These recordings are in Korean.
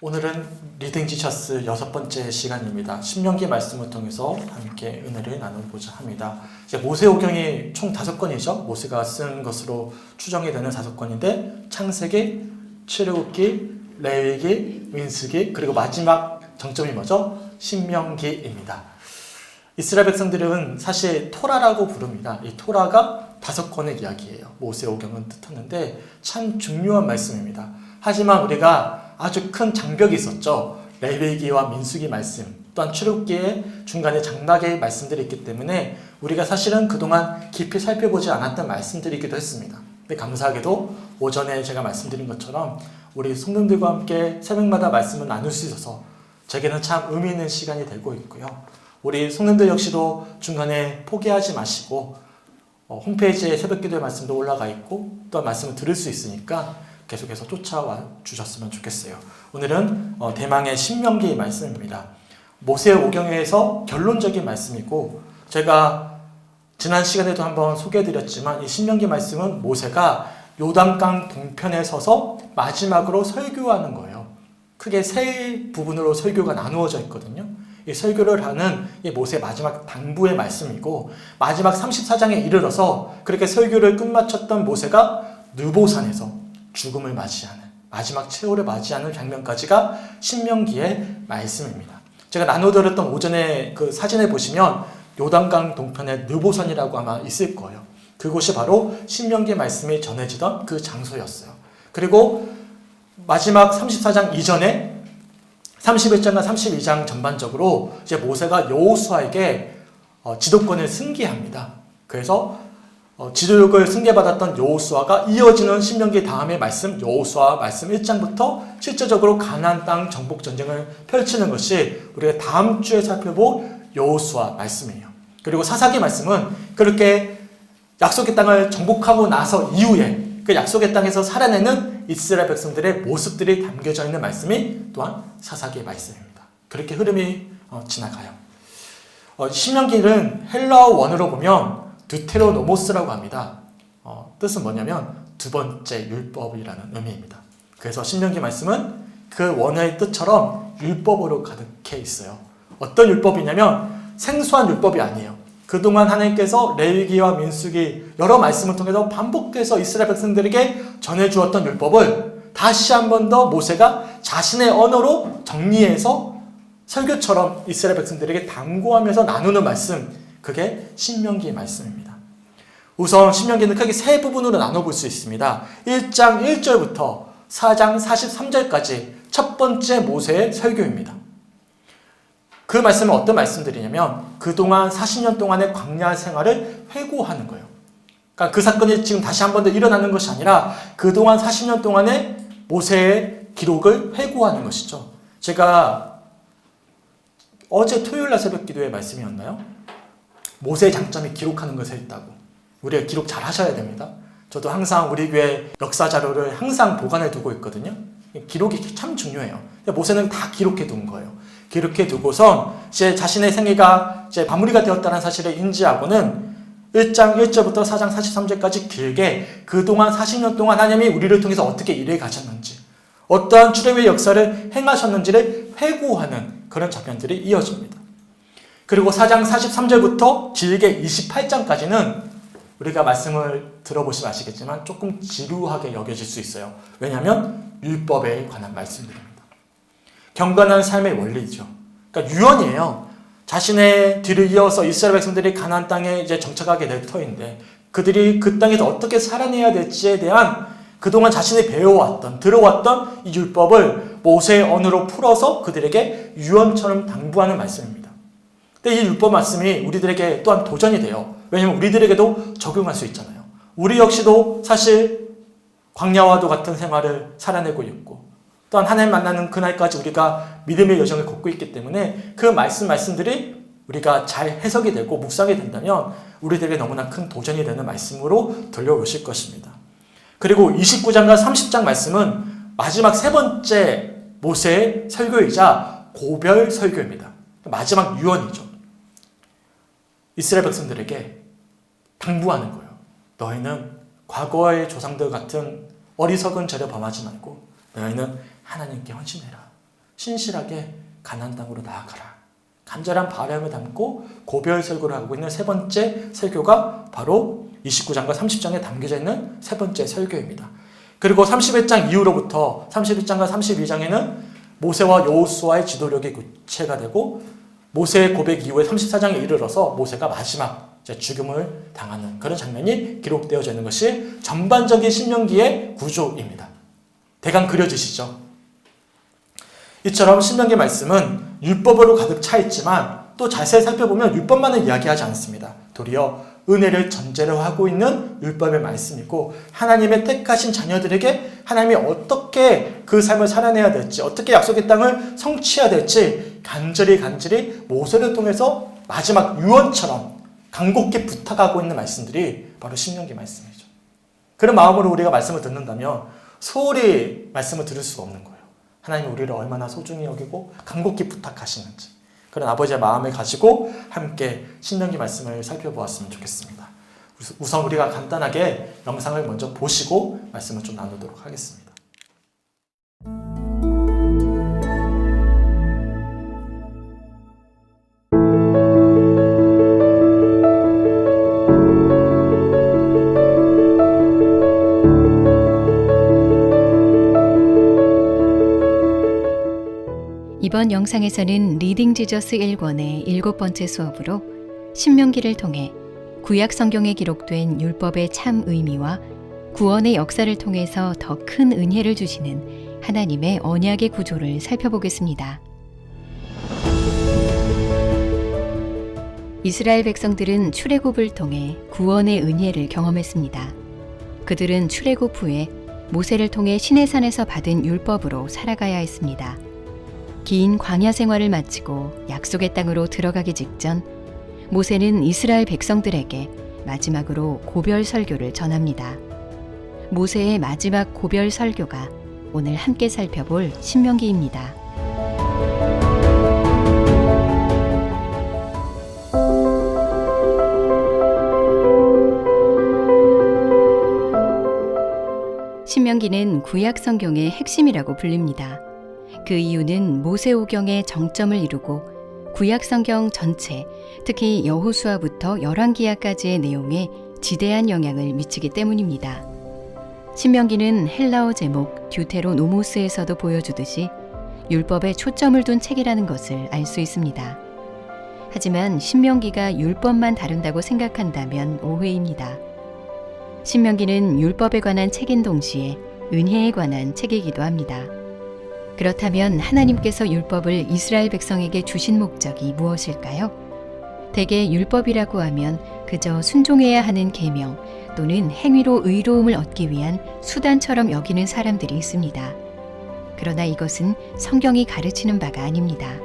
오늘은 리딩 지셔스 6번째 시간입니다. 신명기 말씀을 통해서 함께 은혜를 나눠보자 합니다. 이제 모세오경이 총 5권이죠. 모세가 쓴 것으로 추정이 되는 5권인데 창세기, 출애굽기, 레위기, 민수기, 그리고 마지막 정점이 뭐죠? 신명기입니다. 이스라엘 백성들은 사실 토라라고 부릅니다. 이 토라가 5권의 이야기예요. 모세오경은 뜻하는데 참 중요한 말씀입니다. 하지만 우리가 아주 큰 장벽이 있었죠. 레위기와 민수기 말씀, 또한 출애굽기의 중간에 장막의 말씀들이 있기 때문에 우리가 사실은 그동안 깊이 살펴보지 않았던 말씀들이기도 했습니다. 근데 감사하게도 오전에 제가 말씀드린 것처럼 우리 성도님들과 함께 새벽마다 말씀을 나눌 수 있어서 제게는 참 의미 있는 시간이 되고 있고요. 우리 성도님들 역시도 중간에 포기하지 마시고 홈페이지에 새벽기도의 말씀도 올라가 있고 또 말씀을 들을 수 있으니까 계속해서 쫓아와 주셨으면 좋겠어요. 오늘은 대망의 신명기 말씀입니다. 모세오경에서 결론적인 말씀이고 제가 지난 시간에도 한번 소개해드렸지만 이 신명기 말씀은 모세가 요단강 동편에 서서 마지막으로 설교하는 거예요. 크게 세 부분으로 설교가 나누어져 있거든요. 이 설교를 하는 이 모세의 마지막 당부의 말씀이고 마지막 34장에 이르러서 그렇게 설교를 끝마쳤던 모세가 느보산에서 죽음을 맞이하는 마지막 최후를 맞이하는 장면까지가 신명기의 말씀입니다. 제가 나눠드렸던 오전에 그 사진에 보시면 요단강 동편의 느보산이라고 아마 있을 거예요. 그곳이 바로 신명기 말씀이 전해지던 그 장소였어요. 그리고 마지막 34장 이전에 31장과 32장 전반적으로 이제 모세가 여호수아에게 지도권을 승계합니다. 그래서 지도력을 승계받았던 여호수아가 이어지는 신명기 다음의 말씀 여호수아 말씀 1장부터 실제적으로 가나안 땅 정복 전쟁을 펼치는 것이 우리가 다음 주에 살펴볼 여호수아 말씀이에요. 그리고 사사기 말씀은 그렇게 약속의 땅을 정복하고 나서 이후에 그 약속의 땅에서 살아내는 이스라엘 백성들의 모습들이 담겨져 있는 말씀이 또한 사사기의 말씀입니다. 그렇게 흐름이 지나가요. 신명기는 헬라어 원어로 보면 드테로노모스라고 합니다. 뜻은 뭐냐면 두 번째 율법이라는 의미입니다. 그래서 신명기 말씀은 그 원어의 뜻처럼 율법으로 가득해 있어요. 어떤 율법이냐면 생소한 율법이 아니에요. 그동안 하나님께서 레위기와 민수기 여러 말씀을 통해서 반복해서 이스라엘 백성들에게 전해주었던 율법을 다시 한 번 더 모세가 자신의 언어로 정리해서 설교처럼 이스라엘 백성들에게 당부하면서 나누는 말씀, 그게 신명기의 말씀입니다. 우선 신명기는 크게 세 부분으로 나눠볼 수 있습니다. 1장 1절부터 4장 43절까지 첫 번째 모세의 설교입니다. 그 말씀은 어떤 말씀들이냐면 그동안 40년 동안의 광야 생활을 회고하는 거예요. 그러니까 그 사건이 지금 다시 한 번 더 일어나는 것이 아니라 그동안 40년 동안의 모세의 기록을 회고하는 것이죠. 제가 어제 토요일 날 새벽 기도의 말씀이었나요? 모세의 장점이 기록하는 것에 있다고. 우리가 기록 잘 하셔야 됩니다. 저도 항상 우리 교회 역사 자료를 항상 보관해 두고 있거든요. 기록이 참 중요해요. 모세는 다 기록해 둔 거예요. 기록해 두고선 이제 자신의 생애가 이제 마무리가 되었다는 사실을 인지하고는 1장 1절부터 4장 43절까지 길게 그동안 40년 동안 하나님이 우리를 통해서 어떻게 일해 가셨는지 어떠한 출애굽의 역사를 행하셨는지를 회고하는 그런 장면들이 이어집니다. 그리고 4장 43절부터 길게 28장까지는 우리가 말씀을 들어보시면 아시겠지만 조금 지루하게 여겨질 수 있어요. 왜냐하면 율법에 관한 말씀들입니다. 경건한 삶의 원리죠. 그러니까 유언이에요. 자신의 뒤를 이어서 이스라엘 백성들이 가나안 땅에 이제 정착하게 될 터인데 그들이 그 땅에서 어떻게 살아내야 될지에 대한 그동안 자신이 배워왔던 들어왔던 이 율법을 모세의 언어로 풀어서 그들에게 유언처럼 당부하는 말씀입니다. 근데 이 율법 말씀이 우리들에게 또한 도전이 돼요. 왜냐하면 우리들에게도 적용할 수 있잖아요. 우리 역시도 사실 광야와도 같은 생활을 살아내고 있고 또한 하나님 만나는 그날까지 우리가 믿음의 여정을 걷고 있기 때문에 그 말씀들이 우리가 잘 해석이 되고 묵상이 된다면 우리들에게 너무나 큰 도전이 되는 말씀으로 들려오실 것입니다. 그리고 29장과 30장 말씀은 마지막 세 번째 모세의 설교이자 고별 설교입니다. 마지막 유언이죠. 이스라엘 백성들에게 당부하는 거예요. 너희는 과거의 조상들 같은 어리석은 죄를 범하지 말고 너희는 하나님께 헌신해라. 신실하게 가나안 땅으로 나아가라. 간절한 바람을 담고 고별 설교를 하고 있는 세 번째 설교가 바로 29장과 30장에 담겨져 있는 세 번째 설교입니다. 그리고 31장 이후로부터 31장과 32장에는 모세와 여호수아의 지도력이 구체가 되고 모세의 고백 이후에 34장에 이르러서 모세가 마지막 죽음을 당하는 그런 장면이 기록되어져 있는 것이 전반적인 신명기의 구조입니다. 대강 그려지시죠? 이처럼 신명기 말씀은 율법으로 가득 차 있지만 또 자세히 살펴보면 율법만을 이야기하지 않습니다. 도리어 은혜를 전제로 하고 있는 율법의 말씀이고 하나님의 택하신 자녀들에게 하나님이 어떻게 그 삶을 살아내야 될지 어떻게 약속의 땅을 성취해야 될지 간절히 모세를 통해서 마지막 유언처럼 간곡히 부탁하고 있는 말씀들이 바로 신명기 말씀이죠. 그런 마음으로 우리가 말씀을 듣는다면 소홀히 말씀을 들을 수가 없는 거예요. 하나님이 우리를 얼마나 소중히 여기고 간곡히 부탁하시는지 그런 아버지의 마음을 가지고 함께 신명기 말씀을 살펴보았으면 좋겠습니다. 우선 우리가 간단하게 영상을 먼저 보시고 말씀을 좀 나누도록 하겠습니다. 이번 영상에서는 리딩 지저스 1권의 7번째 수업으로 신명기를 통해 구약 성경에 기록된 율법의 참 의미와 구원의 역사를 통해서 더 큰 은혜를 주시는 하나님의 언약의 구조를 살펴보겠습니다. 이스라엘 백성들은 출애굽을 통해 구원의 은혜를 경험했습니다. 그들은 출애굽 후에 모세를 통해 시내산에서 받은 율법으로 살아가야 했습니다. 긴 광야 생활을 마치고 약속의 땅으로 들어가기 직전 모세는 이스라엘 백성들에게 마지막으로 고별 설교를 전합니다. 모세의 마지막 고별 설교가 오늘 함께 살펴볼 신명기입니다. 신명기는 구약 성경의 핵심이라고 불립니다. 그 이유는 모세오경의 정점을 이루고 구약 성경 전체, 특히 여호수아부터 열왕기하까지의 내용에 지대한 영향을 미치기 때문입니다. 신명기는 헬라어 제목 듀테로노모스에서도 보여주듯이 율법에 초점을 둔 책이라는 것을 알 수 있습니다. 하지만 신명기가 율법만 다룬다고 생각한다면 오해입니다. 신명기는 율법에 관한 책인 동시에 은혜에 관한 책이기도 합니다. 그렇다면 하나님께서 율법을 이스라엘 백성에게 주신 목적이 무엇일까요? 대개 율법이라고 하면 그저 순종해야 하는 계명 또는 행위로 의로움을 얻기 위한 수단처럼 여기는 사람들이 있습니다. 그러나 이것은 성경이 가르치는 바가 아닙니다.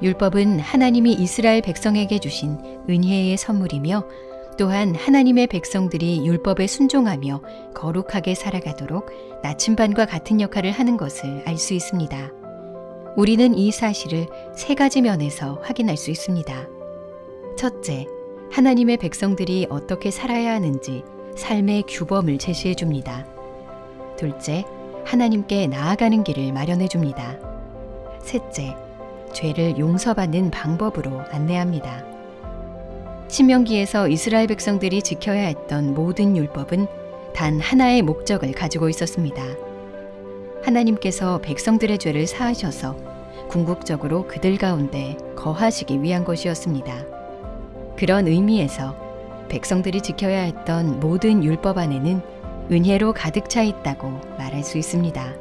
율법은 하나님이 이스라엘 백성에게 주신 은혜의 선물이며 또한 하나님의 백성들이 율법에 순종하며 거룩하게 살아가도록 나침반과 같은 역할을 하는 것을 알 수 있습니다. 우리는 이 사실을 세 가지 면에서 확인할 수 있습니다. 첫째, 하나님의 백성들이 어떻게 살아야 하는지 삶의 규범을 제시해 줍니다. 둘째, 하나님께 나아가는 길을 마련해 줍니다. 셋째, 죄를 용서받는 방법으로 안내합니다. 신명기에서 이스라엘 백성들이 지켜야 했던 모든 율법은 단 하나의 목적을 가지고 있었습니다. 하나님께서 백성들의 죄를 사하셔서 궁극적으로 그들 가운데 거하시기 위한 것이었습니다. 그런 의미에서 백성들이 지켜야 했던 모든 율법 안에는 은혜로 가득 차 있다고 말할 수 있습니다.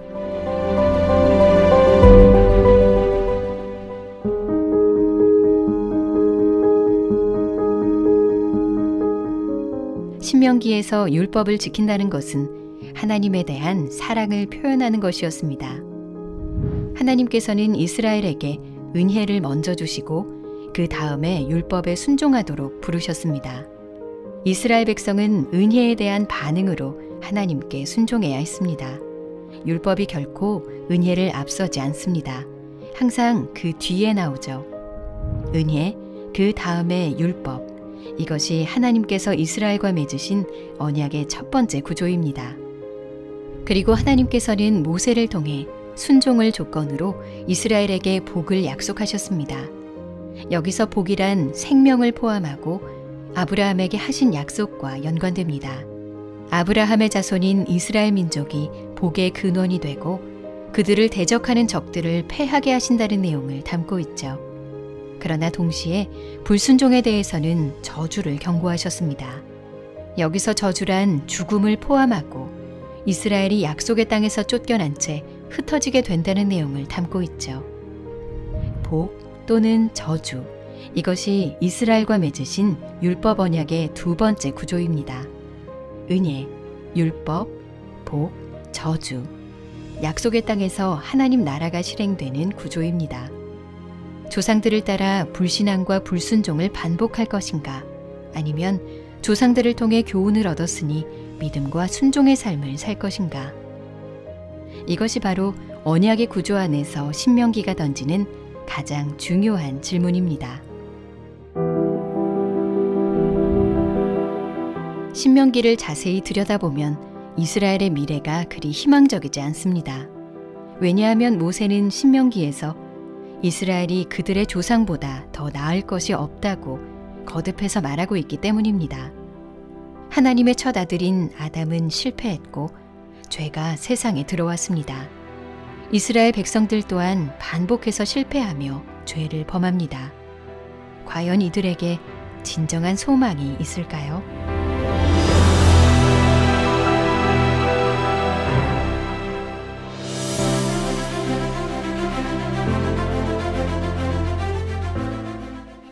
신명기에서 율법을 지킨다는 것은 하나님에 대한 사랑을 표현하는 것이었습니다. 하나님께서는 이스라엘에게 은혜를 먼저 주시고 그 다음에 율법에 순종하도록 부르셨습니다. 이스라엘 백성은 은혜에 대한 반응으로 하나님께 순종해야 했습니다. 율법이 결코 은혜를 앞서지 않습니다. 항상 그 뒤에 나오죠. 은혜, 그 다음에 율법. 이것이 하나님께서 이스라엘과 맺으신 언약의 첫 번째 구조입니다. 그리고 하나님께서는 모세를 통해 순종을 조건으로 이스라엘에게 복을 약속하셨습니다. 여기서 복이란 생명을 포함하고 아브라함에게 하신 약속과 연관됩니다. 아브라함의 자손인 이스라엘 민족이 복의 근원이 되고 그들을 대적하는 적들을 패하게 하신다는 내용을 담고 있죠. 그러나 동시에 불순종에 대해서는 저주를 경고하셨습니다. 여기서 저주란 죽음을 포함하고 이스라엘이 약속의 땅에서 쫓겨난 채 흩어지게 된다는 내용을 담고 있죠. 복 또는 저주, 이것이 이스라엘과 맺으신 율법 언약의 두 번째 구조입니다. 은혜, 율법, 복, 저주, 약속의 땅에서 하나님 나라가 실행되는 구조입니다. 조상들을 따라 불신앙과 불순종을 반복할 것인가, 아니면 조상들을 통해 교훈을 얻었으니 믿음과 순종의 삶을 살 것인가. 이것이 바로 언약의 구조 안에서 신명기가 던지는 가장 중요한 질문입니다. 신명기를 자세히 들여다보면 이스라엘의 미래가 그리 희망적이지 않습니다. 왜냐하면 모세는 신명기에서 이스라엘이 그들의 조상보다 더 나을 것이 없다고 거듭해서 말하고 있기 때문입니다. 하나님의 첫 아들인 아담은 실패했고 죄가 세상에 들어왔습니다. 이스라엘 백성들 또한 반복해서 실패하며 죄를 범합니다. 과연 이들에게 진정한 소망이 있을까요?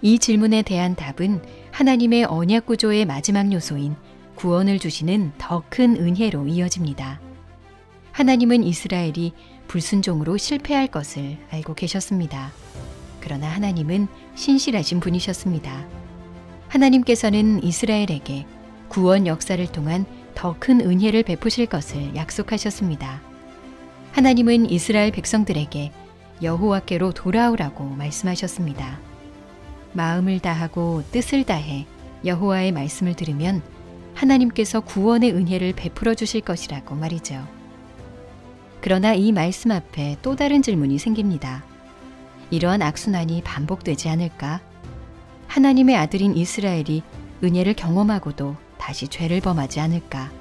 이 질문에 대한 답은 하나님의 언약 구조의 마지막 요소인 구원을 주시는 더 큰 은혜로 이어집니다. 하나님은 이스라엘이 불순종으로 실패할 것을 알고 계셨습니다. 그러나 하나님은 신실하신 분이셨습니다. 하나님께서는 이스라엘에게 구원 역사를 통한 더 큰 은혜를 베푸실 것을 약속하셨습니다. 하나님은 이스라엘 백성들에게 여호와께로 돌아오라고 말씀하셨습니다. 마음을 다하고 뜻을 다해 여호와의 말씀을 들으면 하나님께서 구원의 은혜를 베풀어 주실 것이라고 말이죠. 그러나 이 말씀 앞에 또 다른 질문이 생깁니다. 이러한 악순환이 반복되지 않을까? 하나님의 아들인 이스라엘이 은혜를 경험하고도 다시 죄를 범하지 않을까?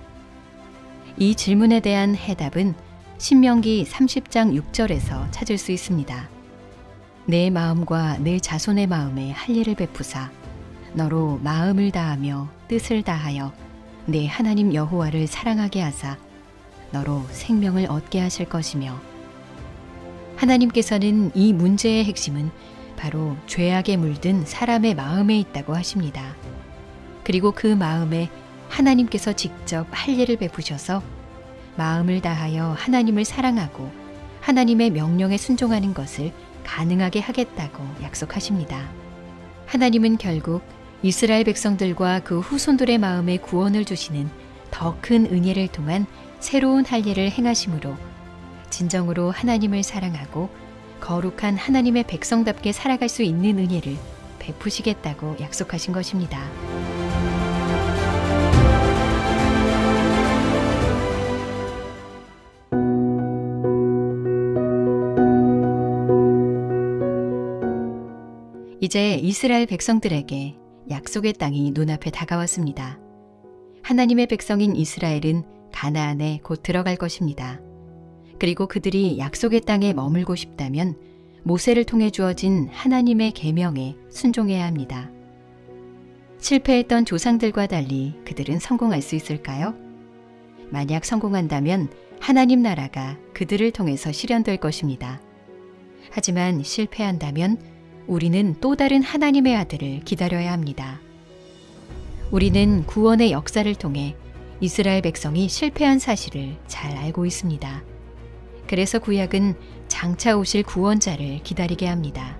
이 질문에 대한 해답은 신명기 30장 6절에서 찾을 수 있습니다. 내 마음과 내 자손의 마음에 할례를 베푸사 너로 마음을 다하며 뜻을 다하여 내 하나님 여호와를 사랑하게 하사 너로 생명을 얻게 하실 것이며, 하나님께서는 이 문제의 핵심은 바로 죄악에 물든 사람의 마음에 있다고 하십니다. 그리고 그 마음에 하나님께서 직접 할례를 베푸셔서 마음을 다하여 하나님을 사랑하고 하나님의 명령에 순종하는 것을 가능하게 하겠다고 약속하십니다. 하나님은 결국 이스라엘 백성들과 그 후손들의 마음에 구원을 주시는 더 큰 은혜를 통한 새로운 할례를 행하심으로 진정으로 하나님을 사랑하고 거룩한 하나님의 백성답게 살아갈 수 있는 은혜를 베푸시겠다고 약속하신 것입니다. 이제 이스라엘 백성들에게 약속의 땅이 눈앞에 다가왔습니다. 하나님의 백성인 이스라엘은 가나안에 곧 들어갈 것입니다. 그리고 그들이 약속의 땅에 머물고 싶다면 모세를 통해 주어진 하나님의 계명에 순종해야 합니다. 실패했던 조상들과 달리 그들은 성공할 수 있을까요? 만약 성공한다면 하나님 나라가 그들을 통해서 실현될 것입니다. 하지만 실패한다면 우리는 또 다른 하나님의 아들을 기다려야 합니다. 우리는 구원의 역사를 통해 이스라엘 백성이 실패한 사실을 잘 알고 있습니다. 그래서 구약은 장차 오실 구원자를 기다리게 합니다.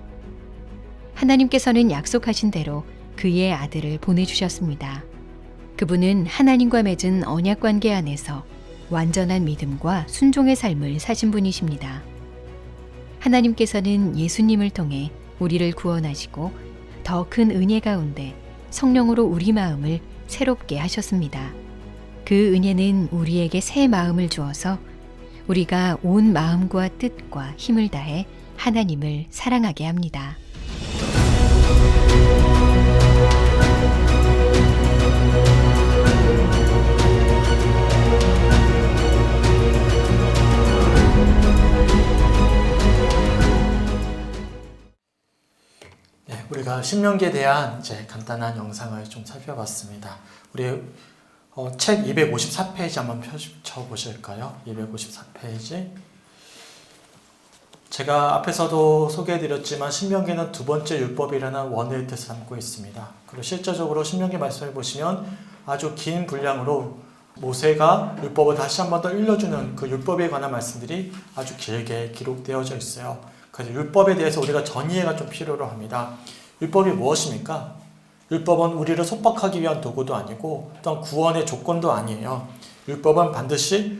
하나님께서는 약속하신 대로 그의 아들을 보내주셨습니다. 그분은 하나님과 맺은 언약 관계 안에서 완전한 믿음과 순종의 삶을 사신 분이십니다. 하나님께서는 예수님을 통해 우리를 구원하시고 더 큰 은혜 가운데 성령으로 우리 마음을 새롭게 하셨습니다. 그 은혜는 우리에게 새 마음을 주어서 우리가 온 마음과 뜻과 힘을 다해 하나님을 사랑하게 합니다. 우리가 신명기에 대한 이제 간단한 영상을 좀 살펴봤습니다. 우리 책 254페이지 한번 펴쳐 보실까요? 254페이지. 제가 앞에서도 소개해드렸지만 신명기는 두 번째 율법이라는 원의 뜻을 담고 있습니다. 그리고 실제적으로 신명기 말씀을 보시면 아주 긴 분량으로 모세가 율법을 다시 한 번 더 일러주는 그 율법에 관한 말씀들이 아주 길게 기록되어져 있어요. 그래서 율법에 대해서 우리가 전이해가 좀 필요로 합니다. 율법이 무엇입니까? 율법은 우리를 속박하기 위한 도구도 아니고 또한 구원의 조건도 아니에요. 율법은 반드시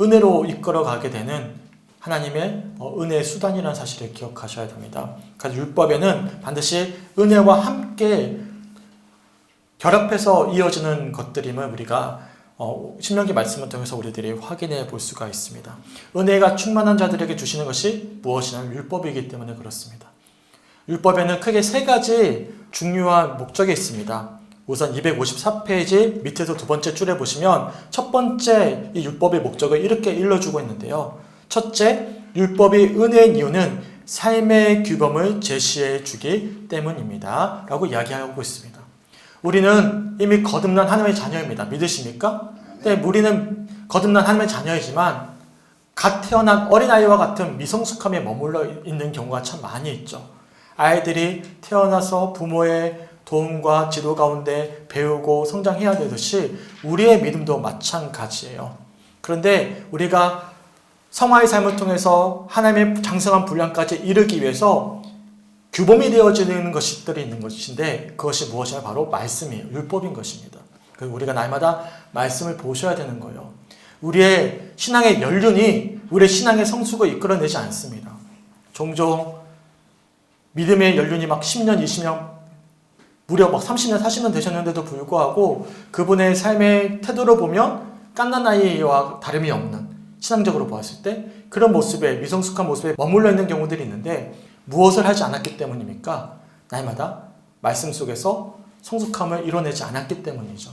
은혜로 이끌어가게 되는 하나님의 은혜의 수단이라는 사실을 기억하셔야 됩니다. 그래서 율법에는 반드시 은혜와 함께 결합해서 이어지는 것들임을 우리가 신명기 말씀을 통해서 우리들이 확인해 볼 수가 있습니다. 은혜가 충만한 자들에게 주시는 것이 무엇이냐면 율법이기 때문에 그렇습니다. 율법에는 크게 세 가지 중요한 목적이 있습니다. 우선 254페이지 밑에서 두 번째 줄에 보시면 첫 번째 이 율법의 목적을 이렇게 일러주고 있는데요. 첫째, 율법이 은혜인 이유는 삶의 규범을 제시해 주기 때문입니다. 라고 이야기하고 있습니다. 우리는 이미 거듭난 하나님의 자녀입니다. 믿으십니까? 네, 우리는 거듭난 하나님의 자녀이지만 갓 태어난 어린아이와 같은 미성숙함에 머물러 있는 경우가 참 많이 있죠. 아이들이 태어나서 부모의 도움과 지도 가운데 배우고 성장해야 되듯이 우리의 믿음도 마찬가지예요. 그런데 우리가 성화의 삶을 통해서 하나님의 장성한 분량까지 이르기 위해서 규범이 되어지는 것들이 있는 것인데 그것이 무엇이냐? 바로 말씀이에요. 율법인 것입니다. 그리고 우리가 날마다 말씀을 보셔야 되는 거예요. 우리의 신앙의 연륜이 우리의 신앙의 성숙을 이끌어내지 않습니다. 종종 믿음의 연륜이 막 10년, 20년, 무려 막 30년, 40년 되셨는데도 불구하고 그분의 삶의 태도를 보면 갓난아이와 다름이 없는, 신앙적으로 보았을 때 그런 모습에, 미성숙한 모습에 머물러 있는 경우들이 있는데 무엇을 하지 않았기 때문입니까? 날마다 말씀 속에서 성숙함을 이뤄내지 않았기 때문이죠.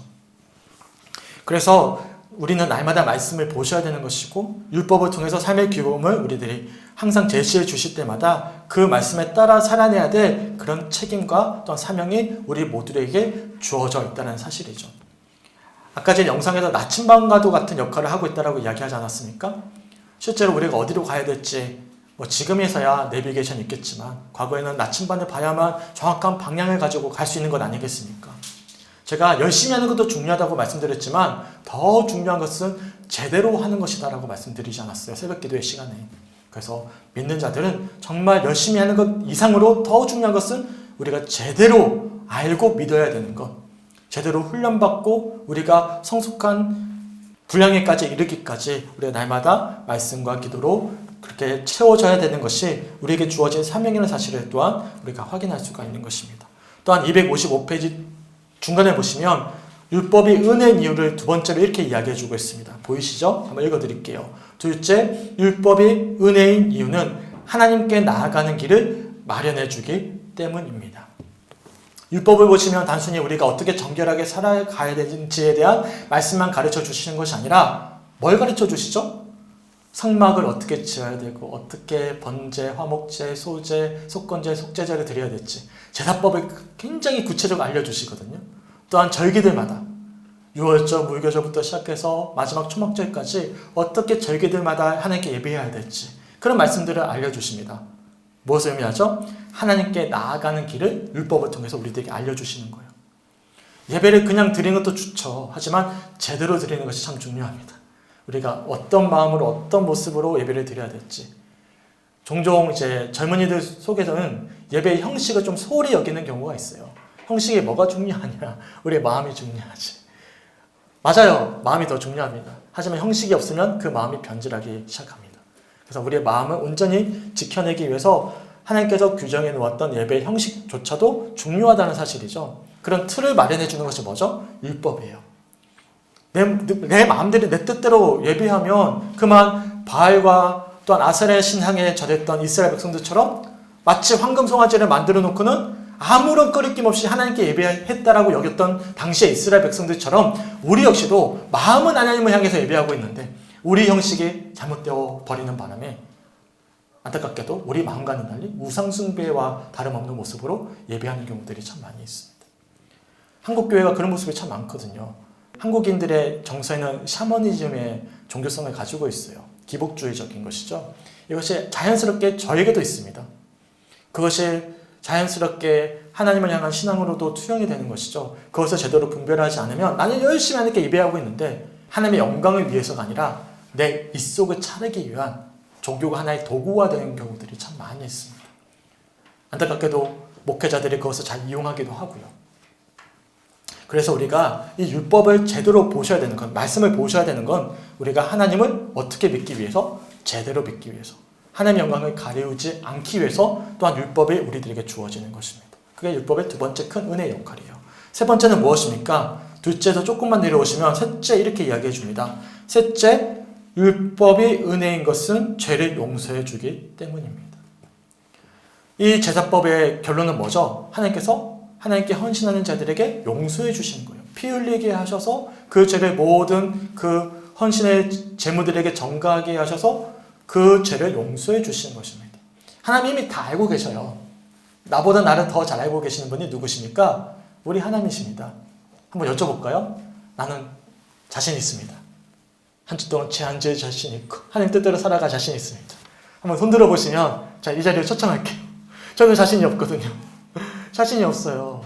그래서 우리는 날마다 말씀을 보셔야 되는 것이고 율법을 통해서 삶의 규범을 우리들이 항상 제시해 주실 때마다 그 말씀에 따라 살아내야 될 그런 책임과 또한 사명이 우리 모두에게 주어져 있다는 사실이죠. 아까 제 영상에서 나침반과도 같은 역할을 하고 있다고 이야기하지 않았습니까? 실제로 우리가 어디로 가야 될지 지금에서야 내비게이션이 있겠지만 과거에는 나침반을 봐야만 정확한 방향을 가지고 갈 수 있는 것 아니겠습니까? 제가 열심히 하는 것도 중요하다고 말씀드렸지만 더 중요한 것은 제대로 하는 것이다 라고 말씀드리지 않았어요. 새벽 기도의 시간에. 그래서 믿는 자들은 정말 열심히 하는 것 이상으로 더 중요한 것은 우리가 제대로 알고 믿어야 되는 것. 제대로 훈련받고 우리가 성숙한 분량에까지 이르기까지 우리가 날마다 말씀과 기도로 그렇게 채워져야 되는 것이 우리에게 주어진 사명이라는 사실을 또한 우리가 확인할 수가 있는 것입니다. 또한 255페이지 중간에 보시면 율법이 은혜인 이유를 두 번째로 이렇게 이야기해주고 있습니다. 보이시죠? 한번 읽어드릴게요. 둘째, 율법이 은혜인 이유는 하나님께 나아가는 길을 마련해주기 때문입니다. 율법을 보시면 단순히 우리가 어떻게 정결하게 살아가야 되는지에 대한 말씀만 가르쳐 주시는 것이 아니라 뭘 가르쳐 주시죠? 성막을 어떻게 지어야 되고 어떻게 번제, 화목제, 소제, 속건제, 속제제를 드려야 될지 제사법을 굉장히 구체적으로 알려주시거든요. 또한 절기들마다 유월절, 무교절부터 시작해서 마지막 초막절까지 어떻게 절기들마다 하나님께 예배해야 될지 그런 말씀들을 알려주십니다. 무엇을 의미하죠? 하나님께 나아가는 길을 율법을 통해서 우리들에게 알려주시는 거예요. 예배를 그냥 드리는 것도 좋죠. 하지만 제대로 드리는 것이 참 중요합니다. 우리가 어떤 마음으로 어떤 모습으로 예배를 드려야 될지. 종종 이제 젊은이들 속에서는 예배의 형식을 좀 소홀히 여기는 경우가 있어요. 형식이 뭐가 중요하냐? 우리의 마음이 중요하지. 맞아요. 마음이 더 중요합니다. 하지만 형식이 없으면 그 마음이 변질하기 시작합니다. 그래서 우리의 마음을 온전히 지켜내기 위해서 하나님께서 규정해 놓았던 예배의 형식조차도 중요하다는 사실이죠. 그런 틀을 마련해 주는 것이 뭐죠? 율법이에요. 내 마음대로 내 뜻대로 예배하면 그만 바알과 또한 아세라 신상에 절했던 이스라엘 백성들처럼 마치 황금 송아지를 만들어 놓고는 아무런 꺼리낌 없이 하나님께 예배했다라고 여겼던 당시의 이스라엘 백성들처럼 우리 역시도 마음은 하나님을 향해서 예배하고 있는데 우리 형식이 잘못되어 버리는 바람에 안타깝게도 우리 마음과는 달리 우상숭배와 다름없는 모습으로 예배하는 경우들이 참 많이 있습니다. 한국 교회가 그런 모습이 참 많거든요. 한국인들의 정서에는 샤머니즘의 종교성을 가지고 있어요. 기복주의적인 것이죠. 이것이 자연스럽게 저에게도 있습니다. 그것이 자연스럽게 하나님을 향한 신앙으로도 투영이 되는 것이죠. 그것을 제대로 분별하지 않으면 나는 열심히 하나님께 예배하고 있는데 하나님의 영광을 위해서가 아니라 내 입속을 차리기 위한 종교가 하나의 도구화 되는 경우들이 참 많이 있습니다. 안타깝게도 목회자들이 그것을 잘 이용하기도 하고요. 그래서 우리가 이 율법을 제대로 보셔야 되는 건, 말씀을 보셔야 되는 건 우리가 하나님을 어떻게 믿기 위해서? 제대로 믿기 위해서. 하나님의 영광을 가리우지 않기 위해서 또한 율법이 우리들에게 주어지는 것입니다. 그게 율법의 두 번째 큰 은혜의 역할이에요. 세 번째는 무엇입니까? 둘째에서 조금만 내려오시면 셋째 이렇게 이야기해 줍니다. 셋째, 율법이 은혜인 것은 죄를 용서해 주기 때문입니다. 이 제사법의 결론은 뭐죠? 하나님께서 하나님께 헌신하는 자들에게 용서해 주시는 거예요. 피 흘리게 하셔서 그 죄를 모든 그 헌신의 제물들에게 전가하게 하셔서 그 죄를 용서해 주시는 것입니다. 하나님이 이미 다 알고 계셔요. 나보다 나를 더 잘 알고 계시는 분이 누구십니까? 우리 하나님이십니다. 한번 여쭤볼까요? 나는 자신 있습니다. 한 주 동안 죄 안 지을 자신 있고 하나님 뜻대로 살아갈 자신 있습니다. 한번 손 들어보시면 자, 이 자리에 초청할게요. 저는 자신이 없거든요. 자신이 없어요.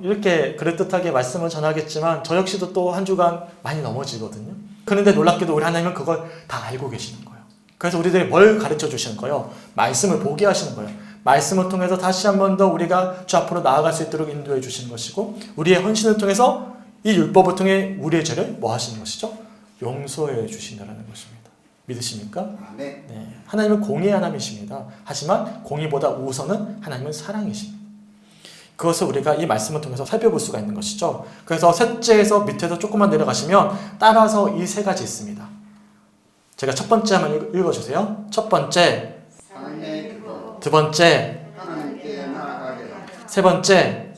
이렇게 그럴듯하게 말씀을 전하겠지만 저 역시도 또 한 주간 많이 넘어지거든요. 그런데 놀랍게도 우리 하나님은 그걸 다 알고 계시는 거예요. 그래서 우리들이 뭘 가르쳐 주시는 거예요? 말씀을 보게 하시는 거예요. 말씀을 통해서 다시 한 번 더 우리가 주 앞으로 나아갈 수 있도록 인도해 주시는 것이고 우리의 헌신을 통해서 이 율법을 통해 우리의 죄를 뭐 하시는 것이죠? 용서해 주신다는 것입니다. 믿으십니까? 네. 하나님은 공의의 하나님이십니다. 하지만 공의보다 우선은 하나님은 사랑이십니다. 그것을 우리가 이 말씀을 통해서 살펴볼 수가 있는 것이죠. 그래서 셋째에서 밑에서 조금만 내려가시면 따라서 이 세 가지 있습니다. 제가 첫 번째 한번 읽어주세요. 첫 번째, 두 번째, 세 번째,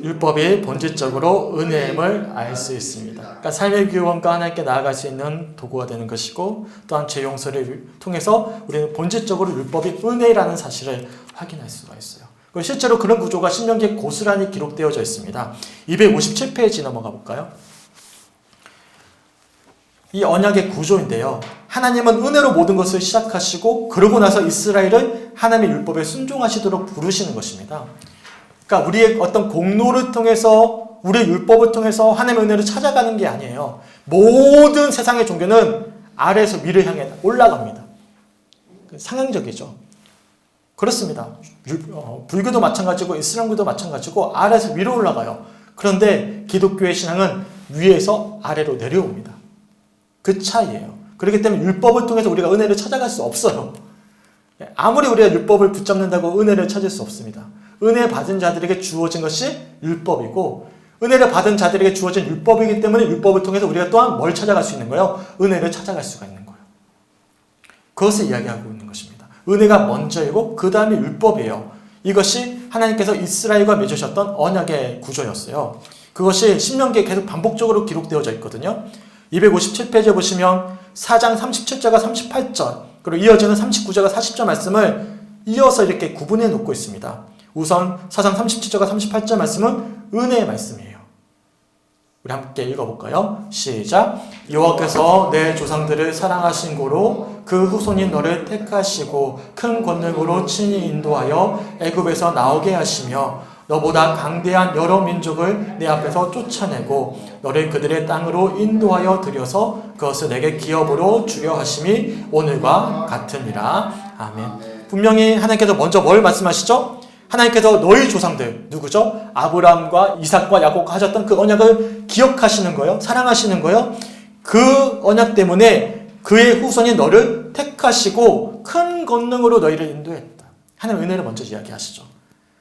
율법이 본질적으로 은혜임을 알 수 있습니다. 그러니까 삶의 기원과 하나님께 나아갈 수 있는 도구가 되는 것이고 또한 죄 용서를 통해서 우리는 본질적으로 율법이 은혜라는 사실을 확인할 수가 있어요. 그리고 실제로 그런 구조가 신명기에 고스란히 기록되어져 있습니다. 257페이지 넘어가 볼까요? 이 언약의 구조인데요. 하나님은 은혜로 모든 것을 시작하시고 그러고 나서 이스라엘을 하나님의 율법에 순종하시도록 부르시는 것입니다. 그러니까 우리의 어떤 공로를 통해서 우리의 율법을 통해서 하나님의 은혜를 찾아가는 게 아니에요. 모든 세상의 종교는 아래에서 위를 향해 올라갑니다. 상향적이죠. 그렇습니다. 불교도 마찬가지고 이슬람교도 마찬가지고 아래에서 위로 올라가요. 그런데 기독교의 신앙은 위에서 아래로 내려옵니다. 그 차이예요. 그렇기 때문에 율법을 통해서 우리가 은혜를 찾아갈 수 없어요. 아무리 우리가 율법을 붙잡는다고 은혜를 찾을 수 없습니다. 은혜 받은 자들에게 주어진 것이 율법이고 은혜를 받은 자들에게 주어진 율법이기 때문에 율법을 통해서 우리가 또한 뭘 찾아갈 수 있는 거예요? 은혜를 찾아갈 수가 있는 거예요. 그것을 이야기하고 있는 것입니다. 은혜가 먼저이고 그 다음에 율법이에요. 이것이 하나님께서 이스라엘과 맺으셨던 언약의 구조였어요. 그것이 신명기에 계속 반복적으로 기록되어져 있거든요. 257페이지에 보시면 4장 37절과 38절 그리고 이어지는 39절과 40절 말씀을 이어서 이렇게 구분해 놓고 있습니다. 우선 4장 37절과 38절 말씀은 은혜의 말씀이에요. 우리 함께 읽어볼까요? 시작. 여호와께서 내 조상들을 사랑하신 고로 그 후손인 너를 택하시고 큰 권능으로 친히 인도하여 애굽에서 나오게 하시며 너보다 강대한 여러 민족을 내 앞에서 쫓아내고 너를 그들의 땅으로 인도하여 들여서 그것을 내게 기업으로 주려 하심이 오늘과 같으니라. 아멘. 분명히 하나님께서 먼저 뭘 말씀하시죠? 하나님께서 너희 조상들 누구죠? 아브라함과 이삭과 야곱과 하셨던 그 언약을 기억하시는 거예요. 사랑하시는 거예요. 그 언약 때문에 그의 후손인 너를 택하시고 큰 권능으로 너희를 인도했다. 하나님 은혜를 먼저 이야기하시죠.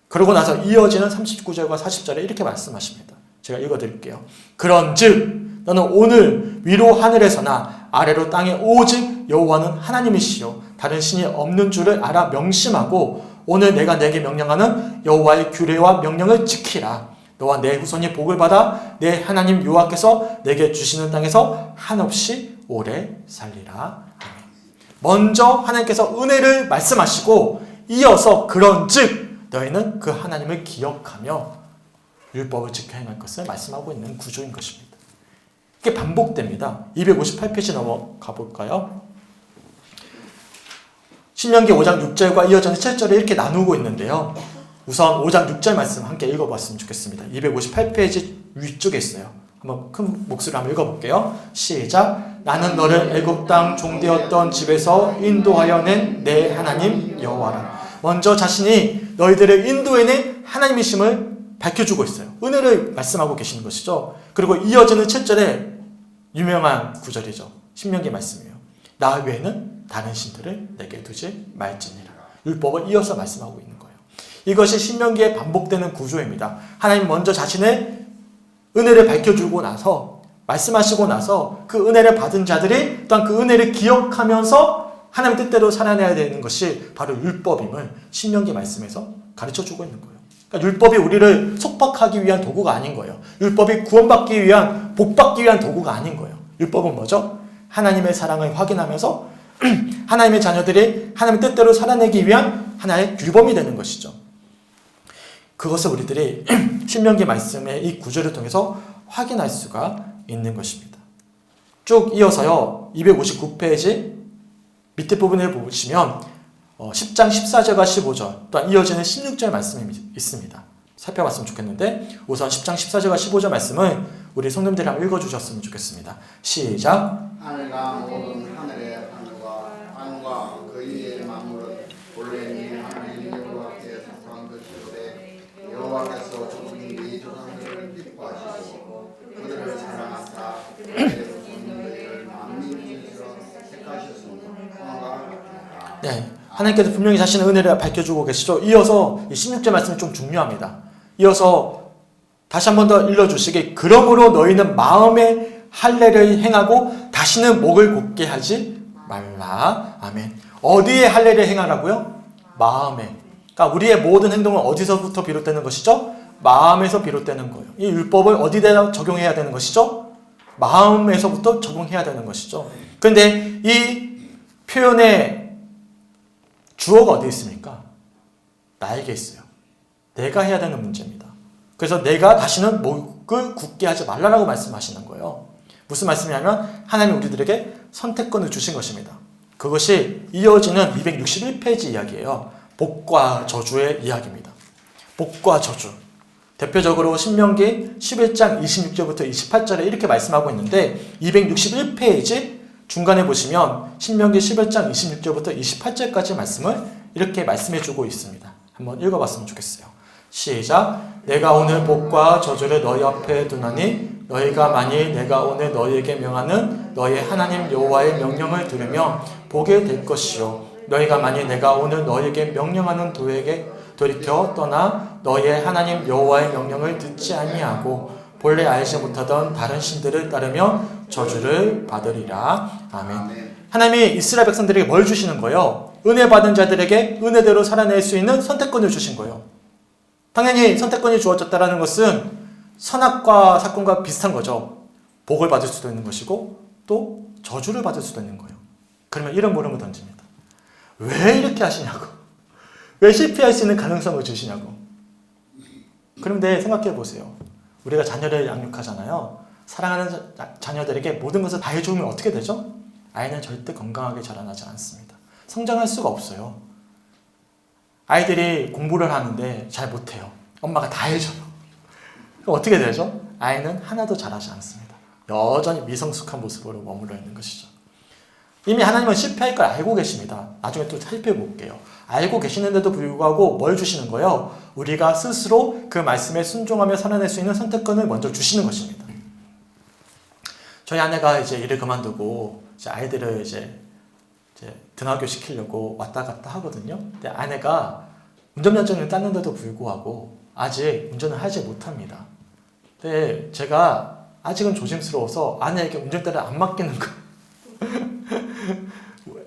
그러고 나서 이어지는 39절과 40절에 이렇게 말씀하십니다. 제가 읽어드릴게요. 그런즉 너는 오늘 위로 하늘에서나 아래로 땅에 오직 여호와는 하나님이시요 다른 신이 없는 줄을 알아 명심하고 오늘 내가 내게 명령하는 여호와의 규례와 명령을 지키라. 너와 내 후손이 복을 받아 내 하나님 여호와께서 내게 주시는 땅에서 한없이 오래 살리라. 아멘. 먼저 하나님께서 은혜를 말씀하시고 이어서 그런즉 너희는 그 하나님을 기억하며 율법을 지켜 행할 것을 말씀하고 있는 구조인 것입니다. 이게 반복됩니다. 258페이지 넘어가 볼까요? 신명기 5장 6절과 이어지는 7절을 이렇게 나누고 있는데요. 우선 5장 6절 말씀 함께 읽어봤으면 좋겠습니다. 258페이지 위쪽에 있어요. 한번 큰 목소리로 한번 읽어볼게요. 시작. 나는 너를 애굽 땅 종되었던 집에서 인도하여 낸 내 하나님 여호와라. 먼저 자신이 너희들을 인도해낸 하나님이심을 밝혀주고 있어요. 은혜를 말씀하고 계시는 것이죠. 그리고 이어지는 7절에 유명한 구절이죠. 신명기 말씀이에요. 나 외에는 다른 신들을 내게 두지 말지니라. 율법을 이어서 말씀하고 있는 거예요. 이것이 신명기에 반복되는 구조입니다. 하나님 먼저 자신의 은혜를 밝혀주고 나서 말씀하시고 나서 그 은혜를 받은 자들이 또한 그 은혜를 기억하면서 하나님 뜻대로 살아내야 되는 것이 바로 율법임을 신명기 말씀에서 가르쳐주고 있는 거예요. 그러니까 율법이 우리를 속박하기 위한 도구가 아닌 거예요. 율법이 구원받기 위한, 복받기 위한 도구가 아닌 거예요. 율법은 뭐죠? 하나님의 사랑을 확인하면서 하나님의 자녀들이 하나님의 뜻대로 살아내기 위한 하나의 규범이 되는 것이죠. 그것을 우리들이 신명기 말씀의 이 구절을 통해서 확인할 수가 있는 것입니다. 쭉 이어서요. 259페이지 밑에 부분을 보시면 10장 14절과 15절 또한 이어지는 16절 말씀이 있습니다. 살펴봤으면 좋겠는데 우선 10장 14절과 15절 말씀을 우리 성도님들이 한번 읽어주셨으면 좋겠습니다. 시작. 하늘과 모든 하늘의 하늘과 그 위의 만물은 본래 네 하나님 여호와께 속한 것이로되 여호와께서 조국인 네 조상들을 기뻐하시고 그들을 사랑하사 그들의 손들을 만민으로 택하셨으니 그와 같으니라. 네, 하나님께서 분명히 자신의 은혜를 밝혀주고 계시죠. 이어서 이 16절 말씀이 좀 중요합니다. 이어서 다시 한 번 더 읽어주시기 그러므로 너희는 마음의 할례를 행하고 다시는 목을 곧게 하지 말라. 아멘. 어디에 할례를 행하라고요? 마음에. 그러니까 우리의 모든 행동은 어디서부터 비롯되는 것이죠? 마음에서 비롯되는 거예요. 이 율법을 어디다 적용해야 되는 것이죠? 마음에서부터 적용해야 되는 것이죠. 그런데 이 표현의 주어가 어디 있습니까? 나에게 있어요. 내가 해야 되는 문제입니다. 그래서 내가 다시는 목을 굳게 하지 말라라고 말씀하시는 거예요. 무슨 말씀이냐면 하나님이 우리들에게 선택권을 주신 것입니다. 그것이 이어지는 261페이지 이야기예요. 복과 저주의 이야기입니다. 복과 저주. 대표적으로 신명기 11장 26절부터 28절에 이렇게 말씀하고 있는데 261페이지 중간에 보시면 신명기 11장 26절부터 28절까지 말씀을 이렇게 말씀해주고 있습니다. 한번 읽어봤으면 좋겠어요. 시작. 내가 오늘 복과 저주를 너희 앞에 두나니 너희가 만일 내가 오늘 너희에게 명하는 너희 하나님 여호와의 명령을 들으며 보게 될 것이요 너희가 만일 내가 오늘 너희에게 명령하는 도에게 돌이켜 떠나 너희의 하나님 여호와의 명령을 듣지 아니하고 본래 알지 못하던 다른 신들을 따르며 저주를 받으리라. 아멘. 하나님이 이스라엘 백성들에게 뭘 주시는 거예요? 은혜 받은 자들에게 은혜대로 살아낼 수 있는 선택권을 주신 거예요. 당연히 선택권이 주어졌다는 것은 선악과 사건과 비슷한 거죠. 복을 받을 수도 있는 것이고 또 저주를 받을 수도 있는 거예요. 그러면 이런 물음을 던집니다. 왜 이렇게 하시냐고. 왜 실패할 수 있는 가능성을 주시냐고. 그런데 생각해 보세요. 우리가 자녀를 양육하잖아요. 사랑하는 자녀들에게 모든 것을 다 해주면 어떻게 되죠? 아이는 절대 건강하게 자라나지 않습니다. 성장할 수가 없어요. 아이들이 공부를 하는데 잘 못해요. 엄마가 다 해줘요. 그럼 어떻게 되죠? 아이는 하나도 잘하지 않습니다. 여전히 미성숙한 모습으로 머물러 있는 것이죠. 이미 하나님은 실패할 걸 알고 계십니다. 나중에 또 살펴볼게요. 알고 계시는데도 불구하고 뭘 주시는 거예요? 우리가 스스로 그 말씀에 순종하며 살아낼 수 있는 선택권을 먼저 주시는 것입니다. 저희 아내가 이제 일을 그만두고 이제 아이들을 이제 등하교 시키려고 왔다 갔다 하거든요. 근데 아내가 운전면허증을 땄는데도 불구하고 아직 운전을 하지 못합니다. 근데 제가 아직은 조심스러워서 아내에게 운전대를 안 맡기는 거예요.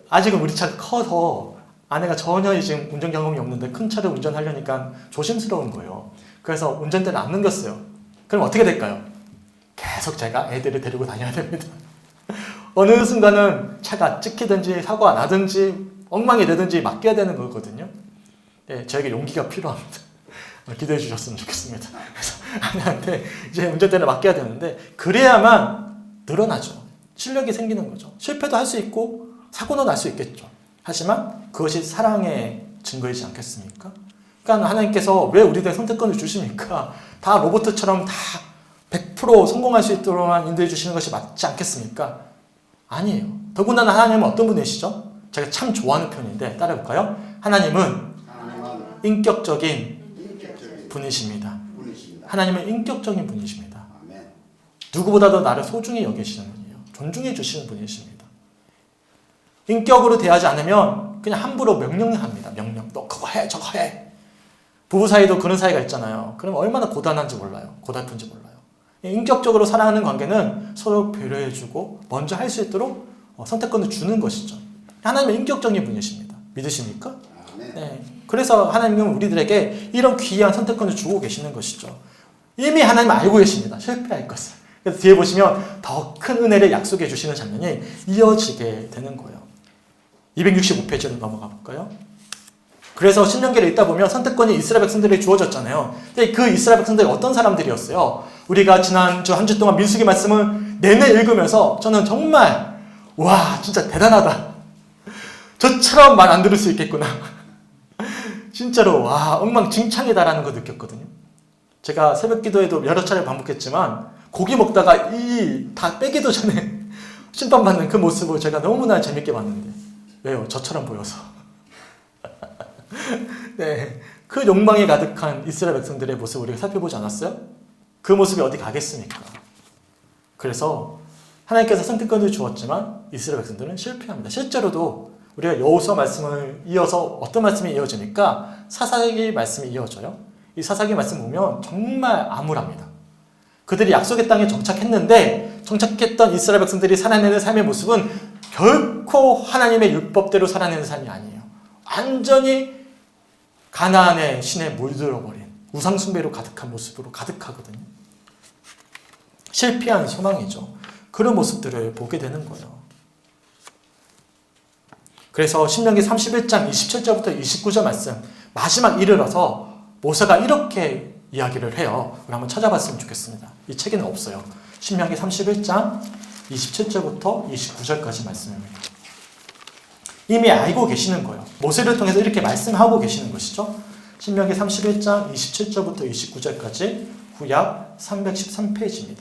아직은 우리 차가 커서 아내가 전혀 지금 운전 경험이 없는데 큰 차를 운전하려니까 조심스러운 거예요. 그래서 운전대를 안 넘겼어요. 그럼 어떻게 될까요? 계속 제가 애들을 데리고 다녀야 됩니다. 어느 순간은 차가 찍히든지 사고가 나든지 엉망이 되든지 맡겨야 되는 거거든요. 네, 저에게 용기가 필요합니다. 기대해 주셨으면 좋겠습니다. 그래서 아내한테 이제 운전대를 맡겨야 되는데 그래야만 늘어나죠. 실력이 생기는 거죠. 실패도 할 수 있고 사고도 날 수 있겠죠. 하지만 그것이 사랑의 증거이지 않겠습니까? 그러니까 하나님께서 왜 우리들의 선택권을 주십니까? 다 로봇처럼 다 100% 성공할 수 있도록만 인도해 주시는 것이 맞지 않겠습니까? 아니에요. 더군다나 하나님은 어떤 분이시죠? 제가 참 좋아하는 편인데 따라해볼까요? 하나님은 인격적인 분이십니다. 하나님은 인격적인 분이십니다. 누구보다도 나를 소중히 여기시는 분이에요. 존중해 주시는 분이십니다. 인격으로 대하지 않으면 그냥 함부로 명령합니다. 명령. 너 그거 해, 저거 해. 부부 사이도 그런 사이가 있잖아요. 그럼 얼마나 고단한지 몰라요. 고달픈지 몰라요. 인격적으로 사랑하는 관계는 서로 배려해주고 먼저 할 수 있도록 선택권을 주는 것이죠. 하나님은 인격적인 분이십니다. 믿으십니까? 네. 그래서 하나님은 우리들에게 이런 귀한 선택권을 주고 계시는 것이죠. 이미 하나님은 알고 계십니다. 실패할 것을. 그래서 뒤에 보시면 더 큰 은혜를 약속해 주시는 장면이 이어지게 되는 거예요. 265페이지로 넘어가 볼까요? 그래서 신명기를 읽다 보면 선택권이 이스라엘 백성들에게 주어졌잖아요. 근데 그 이스라엘 백성들이 어떤 사람들이었어요? 우리가 지난주 한 주 동안 민수기 말씀을 내내 읽으면서 저는 정말 와 진짜 대단하다. 저처럼 말 안 들을 수 있겠구나. 진짜로 와 엉망진창이다라는 거 느꼈거든요. 제가 새벽 기도에도 여러 차례 반복했지만 고기 먹다가 이 다 빼기도 전에 심판받는 그 모습을 제가 너무나 재밌게 봤는데 왜요? 저처럼 보여서. 네, 그 욕망에 가득한 이스라엘 백성들의 모습을 우리가 살펴보지 않았어요? 그 모습이 어디 가겠습니까? 그래서 하나님께서 선택권을 주었지만 이스라엘 백성들은 실패합니다. 실제로도 우리가 여호수아 말씀을 이어서 어떤 말씀이 이어지니까 사사기 말씀이 이어져요. 이 사사기 말씀 보면 정말 암울합니다. 그들이 약속의 땅에 정착했는데 정착했던 이스라엘 백성들이 살아내는 삶의 모습은 결코 하나님의 율법대로 살아내는 삶이 아니에요. 완전히 가나안의 신에 물들어버린 우상숭배로 가득한 모습으로 가득하거든요. 실패한 소망이죠. 그런 모습들을 보게 되는 거예요. 그래서 신명기 31장 27절부터 29절 말씀 마지막 이르러서 모세가 이렇게 이야기를 해요. 우리 한번 찾아봤으면 좋겠습니다. 이 책에는 없어요. 신명기 31장 27절부터 29절까지 말씀입니다. 이미 알고 계시는 거예요. 모세를 통해서 이렇게 말씀하고 계시는 것이죠. 신명기 31장 27절부터 29절까지 구약 313페이지입니다.